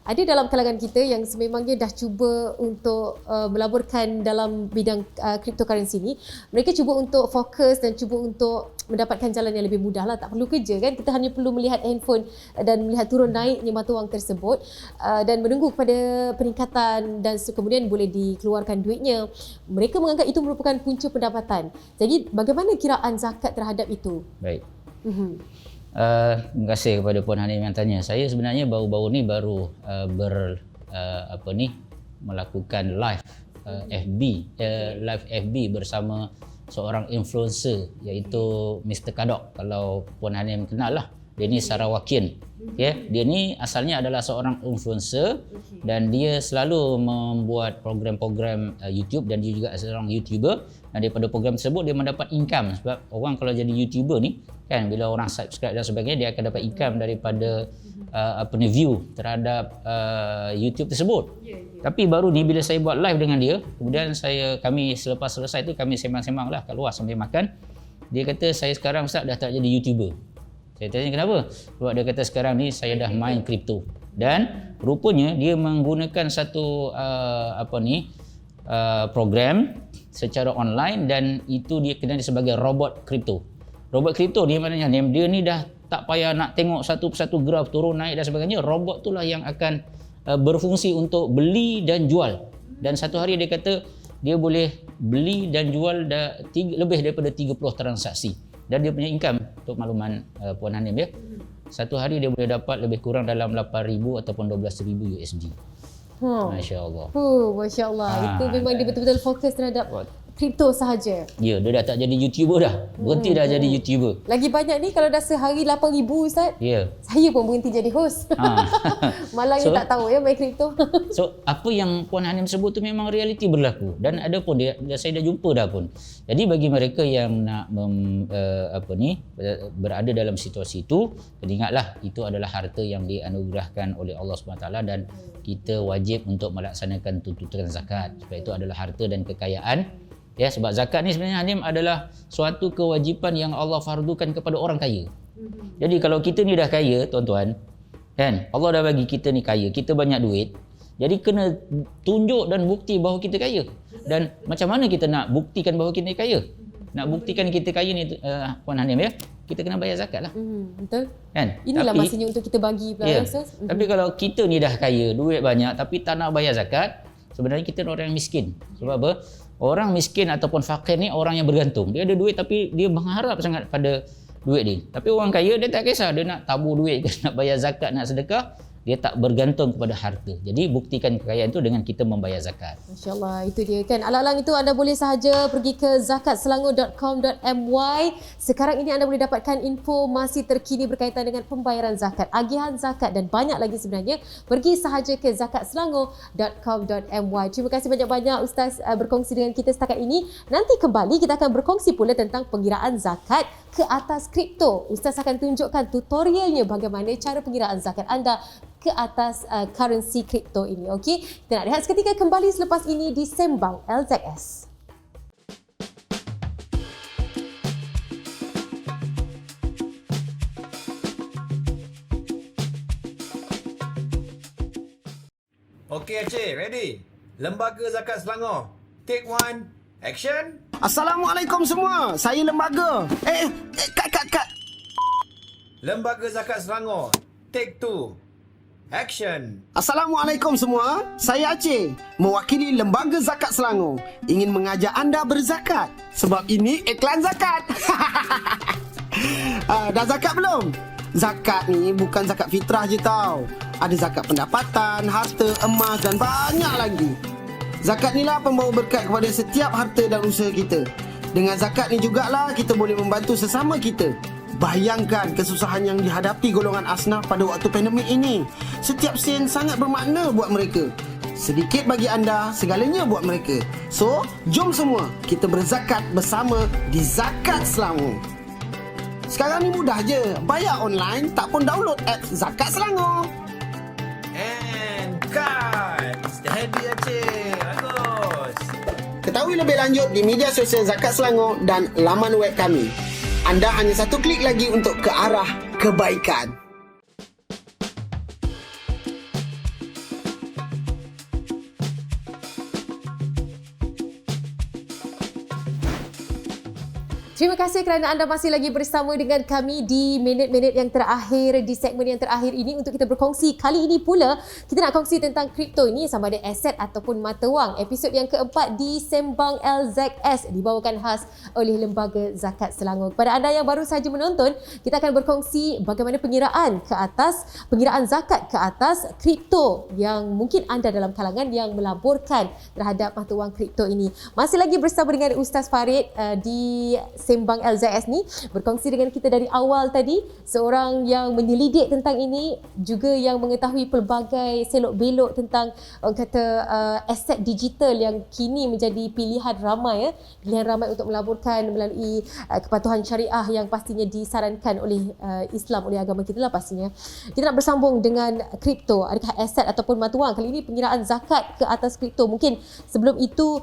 Speaker 1: Ada dalam kalangan kita yang sememangnya dah cuba untuk melaburkan dalam bidang cryptocurrency ni. Mereka cuba untuk fokus dan cuba untuk mendapatkan jalan yang lebih mudah lah. Tak perlu kerja kan, kita hanya perlu melihat handphone dan melihat turun naiknya mata wang tersebut dan menunggu kepada peningkatan dan kemudian boleh dikeluarkan duitnya. Mereka menganggap itu merupakan punca pendapatan. Jadi bagaimana kiraan zakat terhadap itu?
Speaker 2: Baik. Terima kasih kepada Puan Hanim yang tanya. Saya sebenarnya baru-baru ni melakukan live FB bersama seorang influencer iaitu Mr. Kadok. Kalau Puan Hanim kenal lah, dia ni Sarawakian. Okay? Dia ni asalnya adalah seorang influencer dan dia selalu membuat program-program YouTube, dan dia juga seorang YouTuber. Dan daripada program tersebut dia mendapat income, sebab orang kalau jadi YouTuber ni kan, bila orang subscribe dan sebagainya, dia akan dapat income daripada view terhadap YouTube tersebut. Tapi baru ni bila saya buat live dengan dia, kemudian kami selepas selesai tu kami sembang-sembang lah kat luar sambil makan. Dia kata, saya sekarang Ustaz dah tak jadi YouTuber. Saya tanya kenapa? Sebab dia kata sekarang ni saya dah main kripto. Dan rupanya dia menggunakan satu program secara online, dan itu dia kenal sebagai robot kripto. Robot kripto ni maknanya dia ni dah tak payah nak tengok satu persatu graf turun naik dan sebagainya. Robot itulah yang akan berfungsi untuk beli dan jual. Dan satu hari dia kata dia boleh beli dan jual lebih daripada 30 transaksi. Dan dia punya income, untuk makluman Puan Hanim ya, satu hari dia boleh dapat lebih kurang dalam 8,000 ataupun 12,000 USD. Masya Allah.
Speaker 1: Masya Allah. Itu memang dia betul-betul fokus terhadap kripto sahaja.
Speaker 2: Ya, dia dah tak jadi YouTuber dah. Berhenti dah jadi YouTuber.
Speaker 1: Lagi banyak ni kalau dah sehari 8,000 Ustaz.
Speaker 2: Ya.
Speaker 1: Saya pun berhenti jadi host.
Speaker 2: Ha.
Speaker 1: Malangnya
Speaker 2: So-
Speaker 1: tak tahu ya main kripto.
Speaker 2: So, apa yang Puan Hanim sebut tu memang realiti berlaku. Dan ada pun saya dah jumpa dah pun. Jadi bagi mereka yang nak berada dalam situasi itu, ingatlah itu adalah harta yang dianugerahkan oleh Allah SWT dan kita wajib untuk melaksanakan tuntutan zakat. Sebab itu adalah harta dan kekayaan. Ya, sebab zakat ni sebenarnya Hanim adalah suatu kewajipan yang Allah fardukan kepada orang kaya. Jadi kalau kita ni dah kaya, tuan-tuan, kan? Allah dah bagi kita ni kaya, kita banyak duit. Jadi kena tunjuk dan bukti bahawa kita kaya. Dan macam mana kita nak buktikan bahawa kita kaya? Nak buktikan kita kaya ni, Puan Hanim ya, kita kena bayar zakat lah.
Speaker 1: Betul.
Speaker 2: Kan?
Speaker 1: Inilah masanya untuk kita bagi pula
Speaker 2: ya,
Speaker 1: Ustaz.
Speaker 2: Tapi kalau kita ni dah kaya, duit banyak tapi tak nak bayar zakat, sebenarnya kita orang yang miskin. Sebab apa? Orang miskin ataupun fakir ni orang yang bergantung. Dia ada duit tapi dia mengharap sangat pada duit dia. Tapi orang kaya dia tak kisah, dia nak tabur duit ke, nak bayar zakat, nak sedekah, dia tak bergantung kepada harta. Jadi buktikan kekayaan itu dengan kita membayar zakat.
Speaker 1: Masya-Allah, itu dia kan. Alang-alang itu anda boleh sahaja pergi ke zakatselangor.com.my. Sekarang ini anda boleh dapatkan informasi terkini berkaitan dengan pembayaran zakat, agihan zakat dan banyak lagi sebenarnya. Pergi sahaja ke zakatselangor.com.my. Terima kasih banyak-banyak Ustaz berkongsi dengan kita setakat ini. Nanti kembali kita akan berkongsi pula tentang pengiraan zakat ke atas kripto. Ustaz akan tunjukkan tutorialnya bagaimana cara pengiraan zakat anda ke atas currency kripto ini. Okey, kita nak rehat seketika, kembali selepas ini di Sembang LZS.
Speaker 4: Okey Aceh, ready? Lembaga Zakat Selangor. Take one, action.
Speaker 5: Assalamualaikum semua. Saya lembaga. Kat.
Speaker 4: Lembaga Zakat Selangor. Take two, action.
Speaker 5: Assalamualaikum semua. Saya Aceh, mewakili Lembaga Zakat Selangor. Ingin mengajak anda berzakat. Sebab ini iklan zakat. Dah zakat belum? Zakat ni bukan zakat fitrah je tau. Ada zakat pendapatan, harta, emas dan banyak lagi. Zakat ni lah pembawa berkat kepada setiap harta dan usaha kita. Dengan zakat ni jugalah kita boleh membantu sesama kita. Bayangkan kesusahan yang dihadapi golongan asnaf pada waktu pandemik ini. Setiap sen sangat bermakna buat mereka. Sedikit bagi anda, segalanya buat mereka. So, jom semua kita berzakat bersama di Zakat Selangor. Sekarang ni mudah je. Bayar online, tak pun download app Zakat Selangor.
Speaker 4: And cut. Steady Aceh. Bagus.
Speaker 5: Ketahui lebih lanjut di media sosial Zakat Selangor dan laman web kami. Anda hanya satu klik lagi untuk ke arah kebaikan.
Speaker 1: Terima kasih kerana anda masih lagi bersama dengan kami di minit-minit yang terakhir, di segmen yang terakhir ini untuk kita berkongsi. Kali ini pula kita nak kongsi tentang kripto ini, sama ada aset ataupun mata wang. Episod yang keempat di Sembang LZS dibawakan khas oleh Lembaga Zakat Selangor. Kepada anda yang baru sahaja menonton, kita akan berkongsi bagaimana pengiraan zakat ke atas kripto yang mungkin anda dalam kalangan yang melaburkan terhadap mata wang kripto ini. Masih lagi bersama dengan Ustaz Farid di Sembang LZS ni, berkongsi dengan kita dari awal tadi, seorang yang menyelidik tentang ini, juga yang mengetahui pelbagai selok-belok tentang orang kata aset digital yang kini menjadi pilihan ramai untuk melaburkan melalui kepatuhan syariah yang pastinya disarankan oleh Islam, oleh agama kita lah pastinya. Kita nak bersambung dengan kripto, adakah aset ataupun mata wang. Kali ini pengiraan zakat ke atas kripto. Mungkin sebelum itu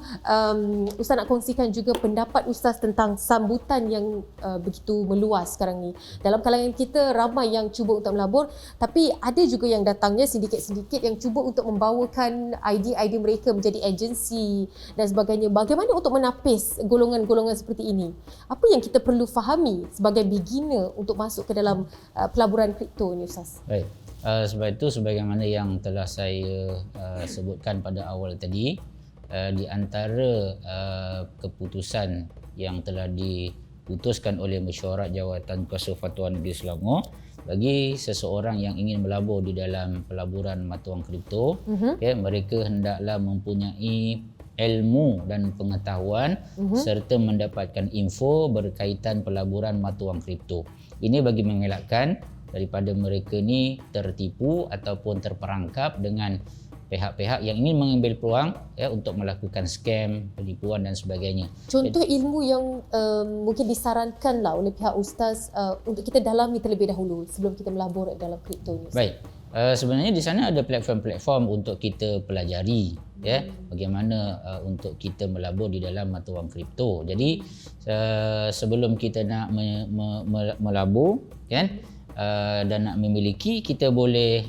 Speaker 1: Ustaz nak kongsikan juga pendapat Ustaz tentang sambutan yang begitu meluas sekarang ni. Dalam kalangan kita ramai yang cuba untuk melabur, tapi ada juga yang datangnya sedikit-sedikit yang cuba untuk membawakan idea-idea mereka menjadi agensi dan sebagainya. Bagaimana untuk menapis golongan-golongan seperti ini? Apa yang kita perlu fahami sebagai beginner untuk masuk ke dalam pelaburan kripto ni, Ustaz?
Speaker 2: Baik. Sebab itu sebagaimana yang telah saya sebutkan pada awal tadi, di antara keputusan yang telah diputuskan oleh Mesyuarat Jawatan Kuasa Fatwa Negeri Selangor, bagi seseorang yang ingin melabur di dalam pelaburan mata wang kripto, mereka hendaklah mempunyai ilmu dan pengetahuan serta mendapatkan info berkaitan pelaburan mata wang kripto. Ini bagi mengelakkan daripada mereka ni tertipu ataupun terperangkap dengan pihak-pihak yang ingin mengambil peluang untuk melakukan scam, penipuan dan sebagainya.
Speaker 1: Contoh ilmu yang mungkin disarankanlah oleh pihak ustaz untuk kita dalami terlebih dahulu sebelum kita melabur dalam kripto ni.
Speaker 2: Baik. Sebenarnya di sana ada platform-platform untuk kita pelajari bagaimana untuk kita melabur di dalam mata wang kripto. Jadi sebelum kita nak melabur kan dan nak memiliki, kita boleh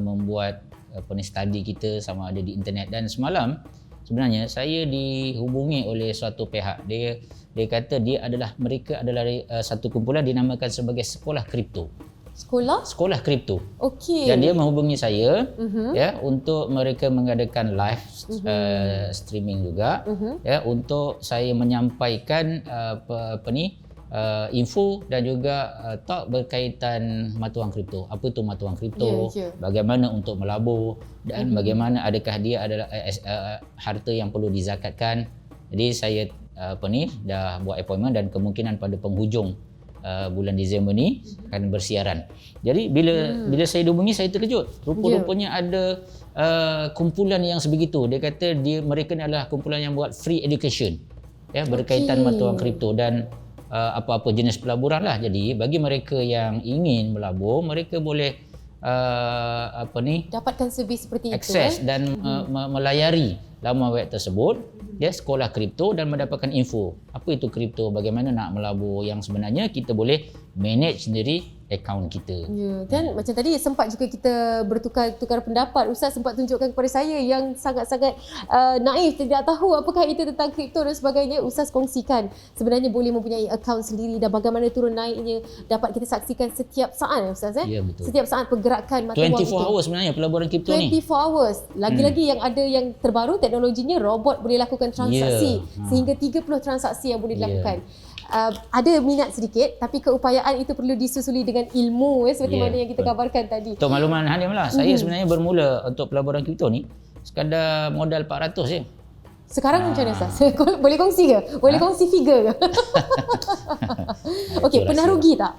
Speaker 2: membuat study kita sama ada di internet. Dan semalam sebenarnya saya dihubungi oleh suatu pihak. Dia kata mereka adalah satu kumpulan dinamakan sebagai sekolah kripto. Sekolah kripto.
Speaker 1: Okey.
Speaker 2: Dan dia menghubungi saya untuk mereka mengadakan live streaming juga untuk saya menyampaikan info dan juga talk berkaitan mata wang kripto. Apa itu mata wang kripto? Bagaimana untuk melabur dan bagaimana adakah dia adalah harta yang perlu dizakatkan. Jadi saya dah buat appointment dan kemungkinan pada penghujung bulan Disember ni akan bersiaran. Jadi bila saya dihubungi, saya terkejut. Rupa-rupanya ada kumpulan yang sebegitu. Dia kata mereka ni adalah kumpulan yang buat free education berkaitan mata wang kripto dan apa-apa jenis pelaburan lah. Jadi bagi mereka yang ingin melabur, mereka boleh
Speaker 1: dapatkan servis seperti
Speaker 2: akses dan melayari laman web tersebut sekolah kripto dan mendapatkan info apa itu kripto, bagaimana nak melabur, yang sebenarnya kita boleh manage sendiri akaun kita.
Speaker 1: Ya, kan macam tadi sempat juga kita bertukar pendapat. Ustaz sempat tunjukkan kepada saya yang sangat-sangat naif, tidak tahu apakah itu tentang kripto dan sebagainya. Ustaz kongsikan sebenarnya boleh mempunyai akaun sendiri dan bagaimana turun naiknya dapat kita saksikan setiap saat Ustaz.
Speaker 2: Ya, betul.
Speaker 1: Setiap saat pergerakan mata wang
Speaker 2: 24 hours sebenarnya pelaburan kripto
Speaker 1: 24
Speaker 2: ni.
Speaker 1: 24 hours. Lagi-lagi yang ada yang terbaru teknologinya, robot boleh lakukan transaksi sehingga 30 transaksi yang boleh dilakukan. Ada minat sedikit tapi keupayaan itu perlu disusuli dengan ilmu seperti mana yang kita kabarkan tadi.
Speaker 2: Untuk makluman Hanim lah, saya sebenarnya bermula untuk pelaburan kripto ni sekadar modal 400 je.
Speaker 1: Sekarang macam mana Ustaz? Boleh kongsi ke? Boleh kongsi figure ke? Okey, pernah rugi tak?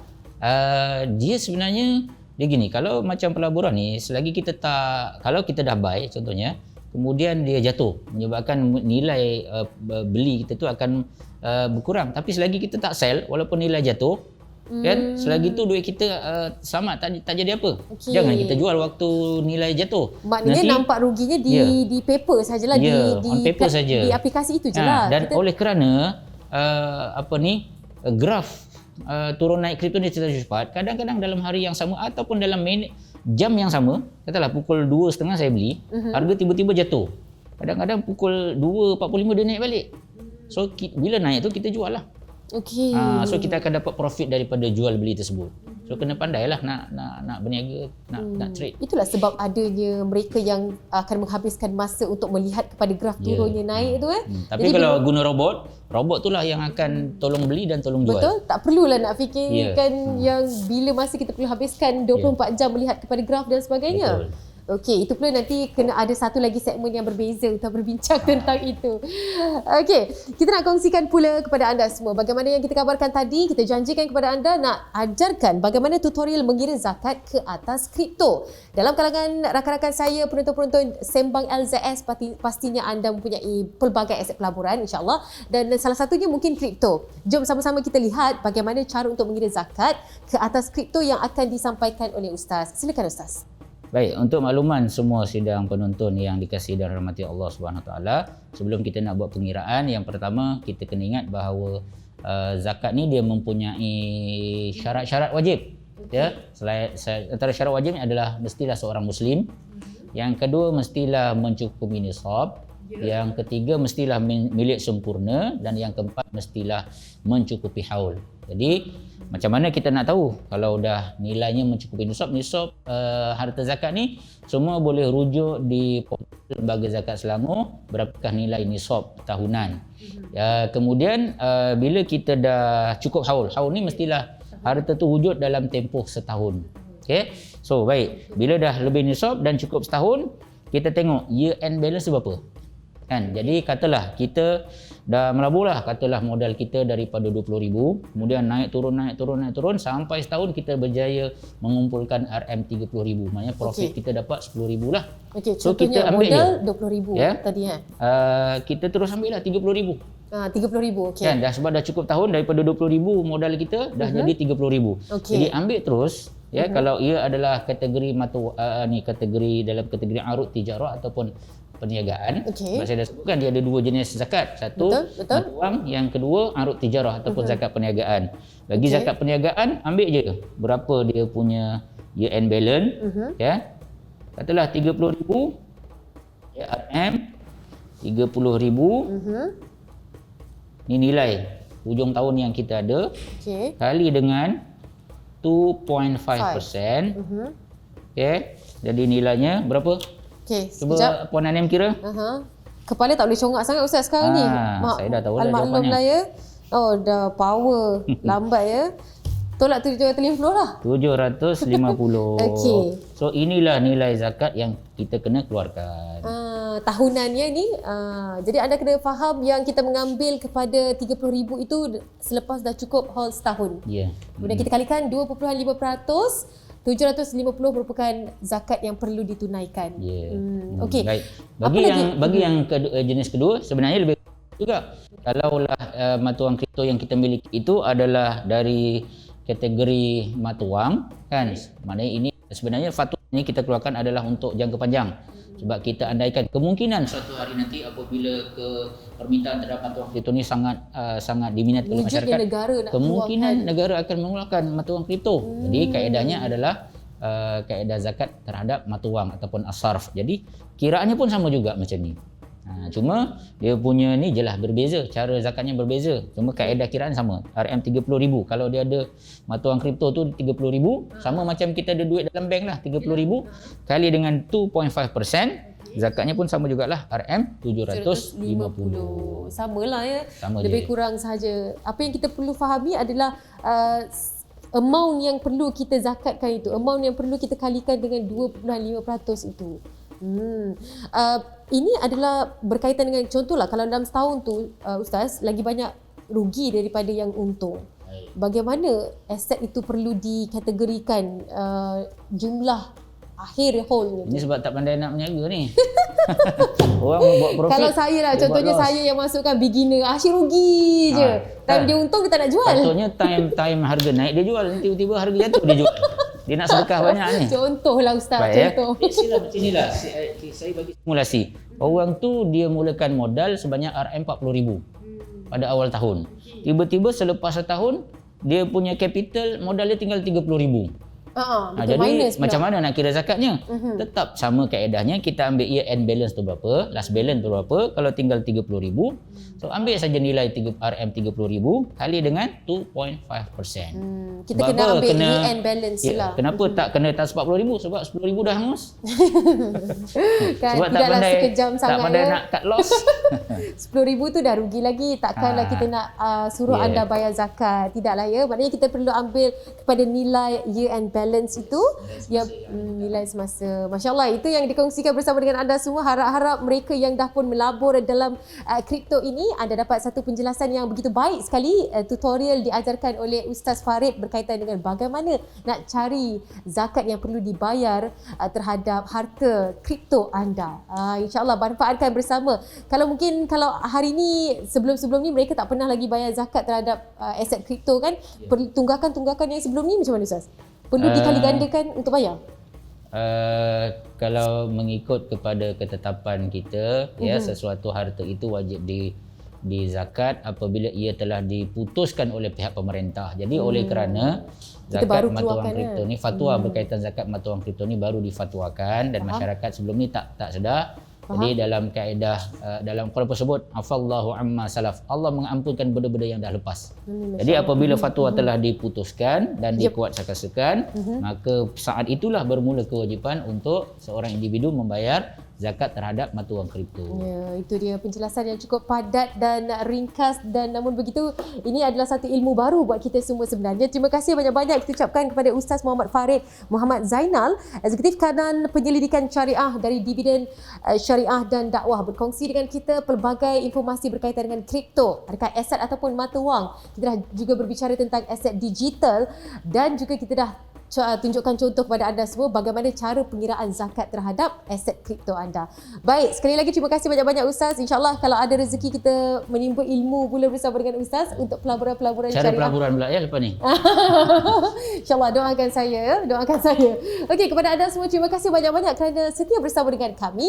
Speaker 2: Dia sebenarnya dia gini, kalau macam pelaburan ni selagi kita kalau kita dah buy contohnya, kemudian dia jatuh menyebabkan nilai beli kita tu akan berkurang, tapi selagi kita tak sell walaupun nilai jatuh kan, selagi tu duit kita selamat, tak jadi apa. Jangan kita jual waktu nilai jatuh.
Speaker 1: Maknanya nanti nampak ruginya di paper sajalah,
Speaker 2: on paper saja,
Speaker 1: di aplikasi itu je lah.
Speaker 2: Dan oleh kerana graf turun naik kripto ni terlalu cepat, kadang-kadang dalam hari yang sama ataupun dalam jam yang sama, katalah pukul 2.30 saya beli, harga tiba-tiba jatuh. Kadang-kadang pukul 2.45 dia naik balik. So bila naik tu kita jual lah.
Speaker 1: Okey.
Speaker 2: So kita akan dapat profit daripada jual beli tersebut. So kena pandailah nak berniaga, nak trade.
Speaker 1: Itulah sebab adanya mereka yang akan menghabiskan masa untuk melihat kepada graf turunnya naik tu
Speaker 2: Tapi jadi kalau guna robot tu lah yang akan tolong beli dan tolong jual.
Speaker 1: Betul, tak perlulah nak fikirkan yang bila masa kita perlu habiskan 24 jam melihat kepada graf dan sebagainya.
Speaker 2: Betul.
Speaker 1: Okey, itu pula nanti kena ada satu lagi segmen yang berbeza untuk berbincang tentang itu. Okey, kita nak kongsikan pula kepada anda semua bagaimana yang kita kabarkan tadi. Kita janjikan kepada anda nak ajarkan bagaimana tutorial mengira zakat ke atas kripto. Dalam kalangan rakan-rakan saya, penonton-penonton Sembang LZS, pastinya anda mempunyai pelbagai aset pelaburan insya-Allah, dan salah satunya mungkin kripto. Jom sama-sama kita lihat bagaimana cara untuk mengira zakat ke atas kripto yang akan disampaikan oleh Ustaz. Silakan Ustaz.
Speaker 2: Baik, untuk makluman semua sidang penonton yang dikasihi dan rahmati Allah Subhanahu Taala, sebelum kita nak buat pengiraan, yang pertama kita kena ingat bahawa zakat ni dia mempunyai syarat-syarat wajib. Antara syarat wajibnya adalah mestilah seorang muslim. Yang kedua, mestilah mencukupi nisab. Yang ketiga, mestilah milik sempurna, dan yang keempat, mestilah mencukupi haul. Jadi macam mana kita nak tahu kalau dah nilainya mencukupi nisab harta zakat ni? Semua boleh rujuk di portal Lembaga Zakat Selangor, berapakah nilai nisab tahunan. Kemudian bila kita dah cukup haul ni mestilah harta tu wujud dalam tempoh setahun. Okay? So baik, bila dah lebih nisab dan cukup setahun, kita tengok year end balance berapa. Kan? Jadi katalah kita dah melaburlah, katalah modal kita daripada 20,000, kemudian naik turun sampai setahun kita berjaya mengumpulkan RM30,000. Maknanya profit kita dapat 10,000 lah.
Speaker 1: Okey,
Speaker 2: So
Speaker 1: contohnya
Speaker 2: kita ambil
Speaker 1: modal
Speaker 2: je.
Speaker 1: 20,000
Speaker 2: Ya.
Speaker 1: tadi
Speaker 2: Kita terus ambil lah 30,000.
Speaker 1: 30,000 okey.
Speaker 2: Kan dah sebab dah cukup tahun, daripada 20,000 modal kita dah jadi 30,000.
Speaker 1: Okey.
Speaker 2: Jadi ambil terus ya, kalau ia adalah kategori kategori dalam kategori arut tijarah ataupun perniagaan.
Speaker 1: Okey.
Speaker 2: Sebab saya dah sebutkan dia ada dua jenis zakat. Satu
Speaker 1: Betul.
Speaker 2: mata wang, yang kedua arut tijarah ataupun zakat perniagaan. Bagi
Speaker 1: Okey.
Speaker 2: zakat perniagaan ambil je berapa dia punya year end balance ya. Katalah 30,000 ya, RM 30,000 ni nilai hujung tahun yang kita ada
Speaker 1: Okey.
Speaker 2: kali dengan 2.5%. Okey. Jadi nilainya berapa?
Speaker 1: Okey,
Speaker 2: Cuba
Speaker 1: sekejap.
Speaker 2: Puan Anim kira.
Speaker 1: Kepala tak boleh congak sangat Ustaz sekarang ni.
Speaker 2: Saya dah tahu dah
Speaker 1: Maklum
Speaker 2: jawapannya.
Speaker 1: lah ya. Oh, dah power. Lambat ya. Tolak 750 lah.
Speaker 2: 750.
Speaker 1: Okey.
Speaker 2: So inilah nilai zakat yang kita kena keluarkan.
Speaker 1: Tahunannya ni. Jadi anda kena faham yang kita mengambil kepada 30,000 itu selepas dah cukup haul setahun.
Speaker 2: Ya.
Speaker 1: Kemudian kita kalikan 2.5%. 750 merupakan zakat yang perlu ditunaikan.
Speaker 2: Ya.
Speaker 1: Okey.
Speaker 2: Baik.
Speaker 1: Apa
Speaker 2: Bagi yang jenis kedua sebenarnya lebih juga. Kalaulah mata wang kripto yang kita miliki itu adalah dari kategori mata wang kan. Maknanya ini sebenarnya fatwa ini kita keluarkan adalah untuk jangka panjang. Sebab kita andaikan kemungkinan suatu hari nanti apabila permintaan terhadap mata wang kripto ni sangat diminati oleh
Speaker 1: Wujudnya
Speaker 2: masyarakat,
Speaker 1: negara nak
Speaker 2: kemungkinan negara akan mengeluarkan mata wang kripto. Jadi kaedahnya adalah kaedah zakat terhadap mata wang ataupun as-sarf. Jadi kiraannya pun sama juga macam ni. Cuma dia punya ni jelas berbeza, cara zakatnya berbeza. Cuma kaedah kiraan sama. RM30,000. Kalau dia ada mata wang kripto tu 30,000, sama macam kita ada duit dalam bank lah 30,000 kali dengan 2.5%, zakatnya pun sama jugalah RM750.
Speaker 1: Samalah ya.
Speaker 2: Sama
Speaker 1: Lebih
Speaker 2: je.
Speaker 1: kurang sahaja. Apa yang kita perlu fahami adalah amount yang perlu kita zakatkan itu, amount yang perlu kita kalikan dengan 2.5% itu. Ini adalah berkaitan dengan, contohlah kalau dalam setahun tu Ustaz lagi banyak rugi daripada yang untung. Bagaimana aset itu perlu dikategorikan jumlah akhir haulnya?
Speaker 2: Ini sebab tak pandai nak menjaga ni. Orang buat profit.
Speaker 1: Kalau saya lah,
Speaker 2: dia
Speaker 1: contohnya
Speaker 2: buat loss.
Speaker 1: saya yang masukkan beginner, asyik rugi je. Time
Speaker 2: kan.
Speaker 1: dia untung kita nak jual.
Speaker 2: Patutnya time harga naik dia jual, tiba-tiba harga jatuh dia jual. Dia nak sedekah banyak ni.
Speaker 1: Contohlah Ustaz,
Speaker 2: Baik,
Speaker 1: contoh.
Speaker 2: Sila macam inilah. Saya bagi simulasi. Orang tu dia mulakan modal sebanyak RM40,000 pada awal tahun. Tiba-tiba selepas setahun dia punya capital modal dia tinggal RM30,000.
Speaker 1: Betul, minus pula.
Speaker 2: Macam mana nak kira zakatnya? Tetap sama kaedahnya, kita ambil year end balance tu berapa, last balance tu berapa. Kalau tinggal 30,000, so ambil saja nilai RM30,000 kali dengan 2.5%.
Speaker 1: Kita
Speaker 2: Sebab
Speaker 1: kena
Speaker 2: apa?
Speaker 1: ambil year end balance lah.
Speaker 2: Kenapa tak kena atas 40,000? Sebab 10,000 dah hangus.
Speaker 1: Kan,
Speaker 2: Sebab tak
Speaker 1: tidaklah
Speaker 2: pandai,
Speaker 1: sekejam
Speaker 2: tak
Speaker 1: sangat
Speaker 2: pandai
Speaker 1: ya.
Speaker 2: nak cut loss.
Speaker 1: 10,000 tu dah rugi lagi. Takkanlah kita nak suruh anda bayar zakat. Tidaklah ya. Maknanya kita perlu ambil kepada nilai year end balance itu yang nilai semasa. Masya Allah, itu yang dikongsikan bersama dengan anda semua. Harap-harap mereka yang dah pun melabur dalam kripto ini, anda dapat satu penjelasan yang begitu baik sekali. Tutorial diajarkan oleh Ustaz Farid berkaitan dengan bagaimana nak cari zakat yang perlu dibayar terhadap harta kripto anda. InsyaAllah manfaatkan bersama. Kalau hari ni, sebelum-sebelum ni mereka tak pernah lagi bayar zakat terhadap aset kripto kan? Tunggakan-tunggakan yang sebelum ni macam mana Ustaz? Perlu dikali gandakan untuk bayar?
Speaker 2: Kalau mengikut kepada ketetapan kita, ya, sesuatu harta itu wajib di zakat apabila ia telah diputuskan oleh pihak pemerintah. Jadi oleh kerana zakat
Speaker 1: baru
Speaker 2: mata wang
Speaker 1: keluarkan,
Speaker 2: kripto ni, fatwa berkaitan zakat mata wang kripto ni baru difatwakan dan masyarakat sebelum ni tak sedar. Jadi dalam kaedah dalam Quran tersebut, afallahu amma salaf, Allah mengampunkan benda-benda yang dah lepas. Jadi apabila fatwa telah diputuskan dan dikuatsakan, maka saat itulah bermula kewajipan untuk seorang individu membayar zakat terhadap mata wang kripto.
Speaker 1: Ya, itu dia penjelasan yang cukup padat dan ringkas, dan namun begitu ini adalah satu ilmu baru buat kita semua sebenarnya. Terima kasih banyak-banyak kita ucapkan kepada Ustaz Muhammad Farid Muhammad Zainal, Eksekutif Kanan Penyelidikan Syariah dari Dividen Syariah dan Dakwah, berkongsi dengan kita pelbagai informasi berkaitan dengan kripto, adakah aset ataupun mata wang. Kita dah juga berbicara tentang aset digital dan juga kita dah tunjukkan contoh kepada anda semua bagaimana cara pengiraan zakat terhadap aset kripto anda. Baik, sekali lagi terima kasih banyak-banyak Ustaz. InsyaAllah kalau ada rezeki kita menimba ilmu pula bersama dengan Ustaz untuk pelaburan-pelaburan
Speaker 2: Cara
Speaker 1: syariah.
Speaker 2: pelaburan pula ya lepas ni.
Speaker 1: InsyaAllah doakan saya. Okey, kepada anda semua terima kasih banyak-banyak kerana setia bersama dengan kami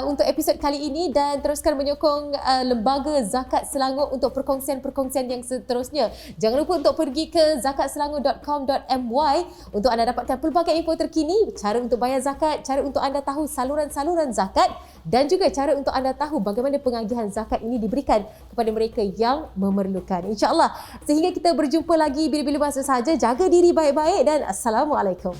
Speaker 1: untuk episod kali ini, dan teruskan menyokong Lembaga Zakat Selangor untuk perkongsian-perkongsian yang seterusnya. Jangan lupa untuk pergi ke zakatselangor.com.my untuk anda dapatkan pelbagai info terkini, cara untuk bayar zakat, cara untuk anda tahu saluran-saluran zakat, dan juga cara untuk anda tahu bagaimana pengagihan zakat ini diberikan kepada mereka yang memerlukan. InsyaAllah, sehingga kita berjumpa lagi bila-bila masa sahaja, jaga diri baik-baik dan Assalamualaikum.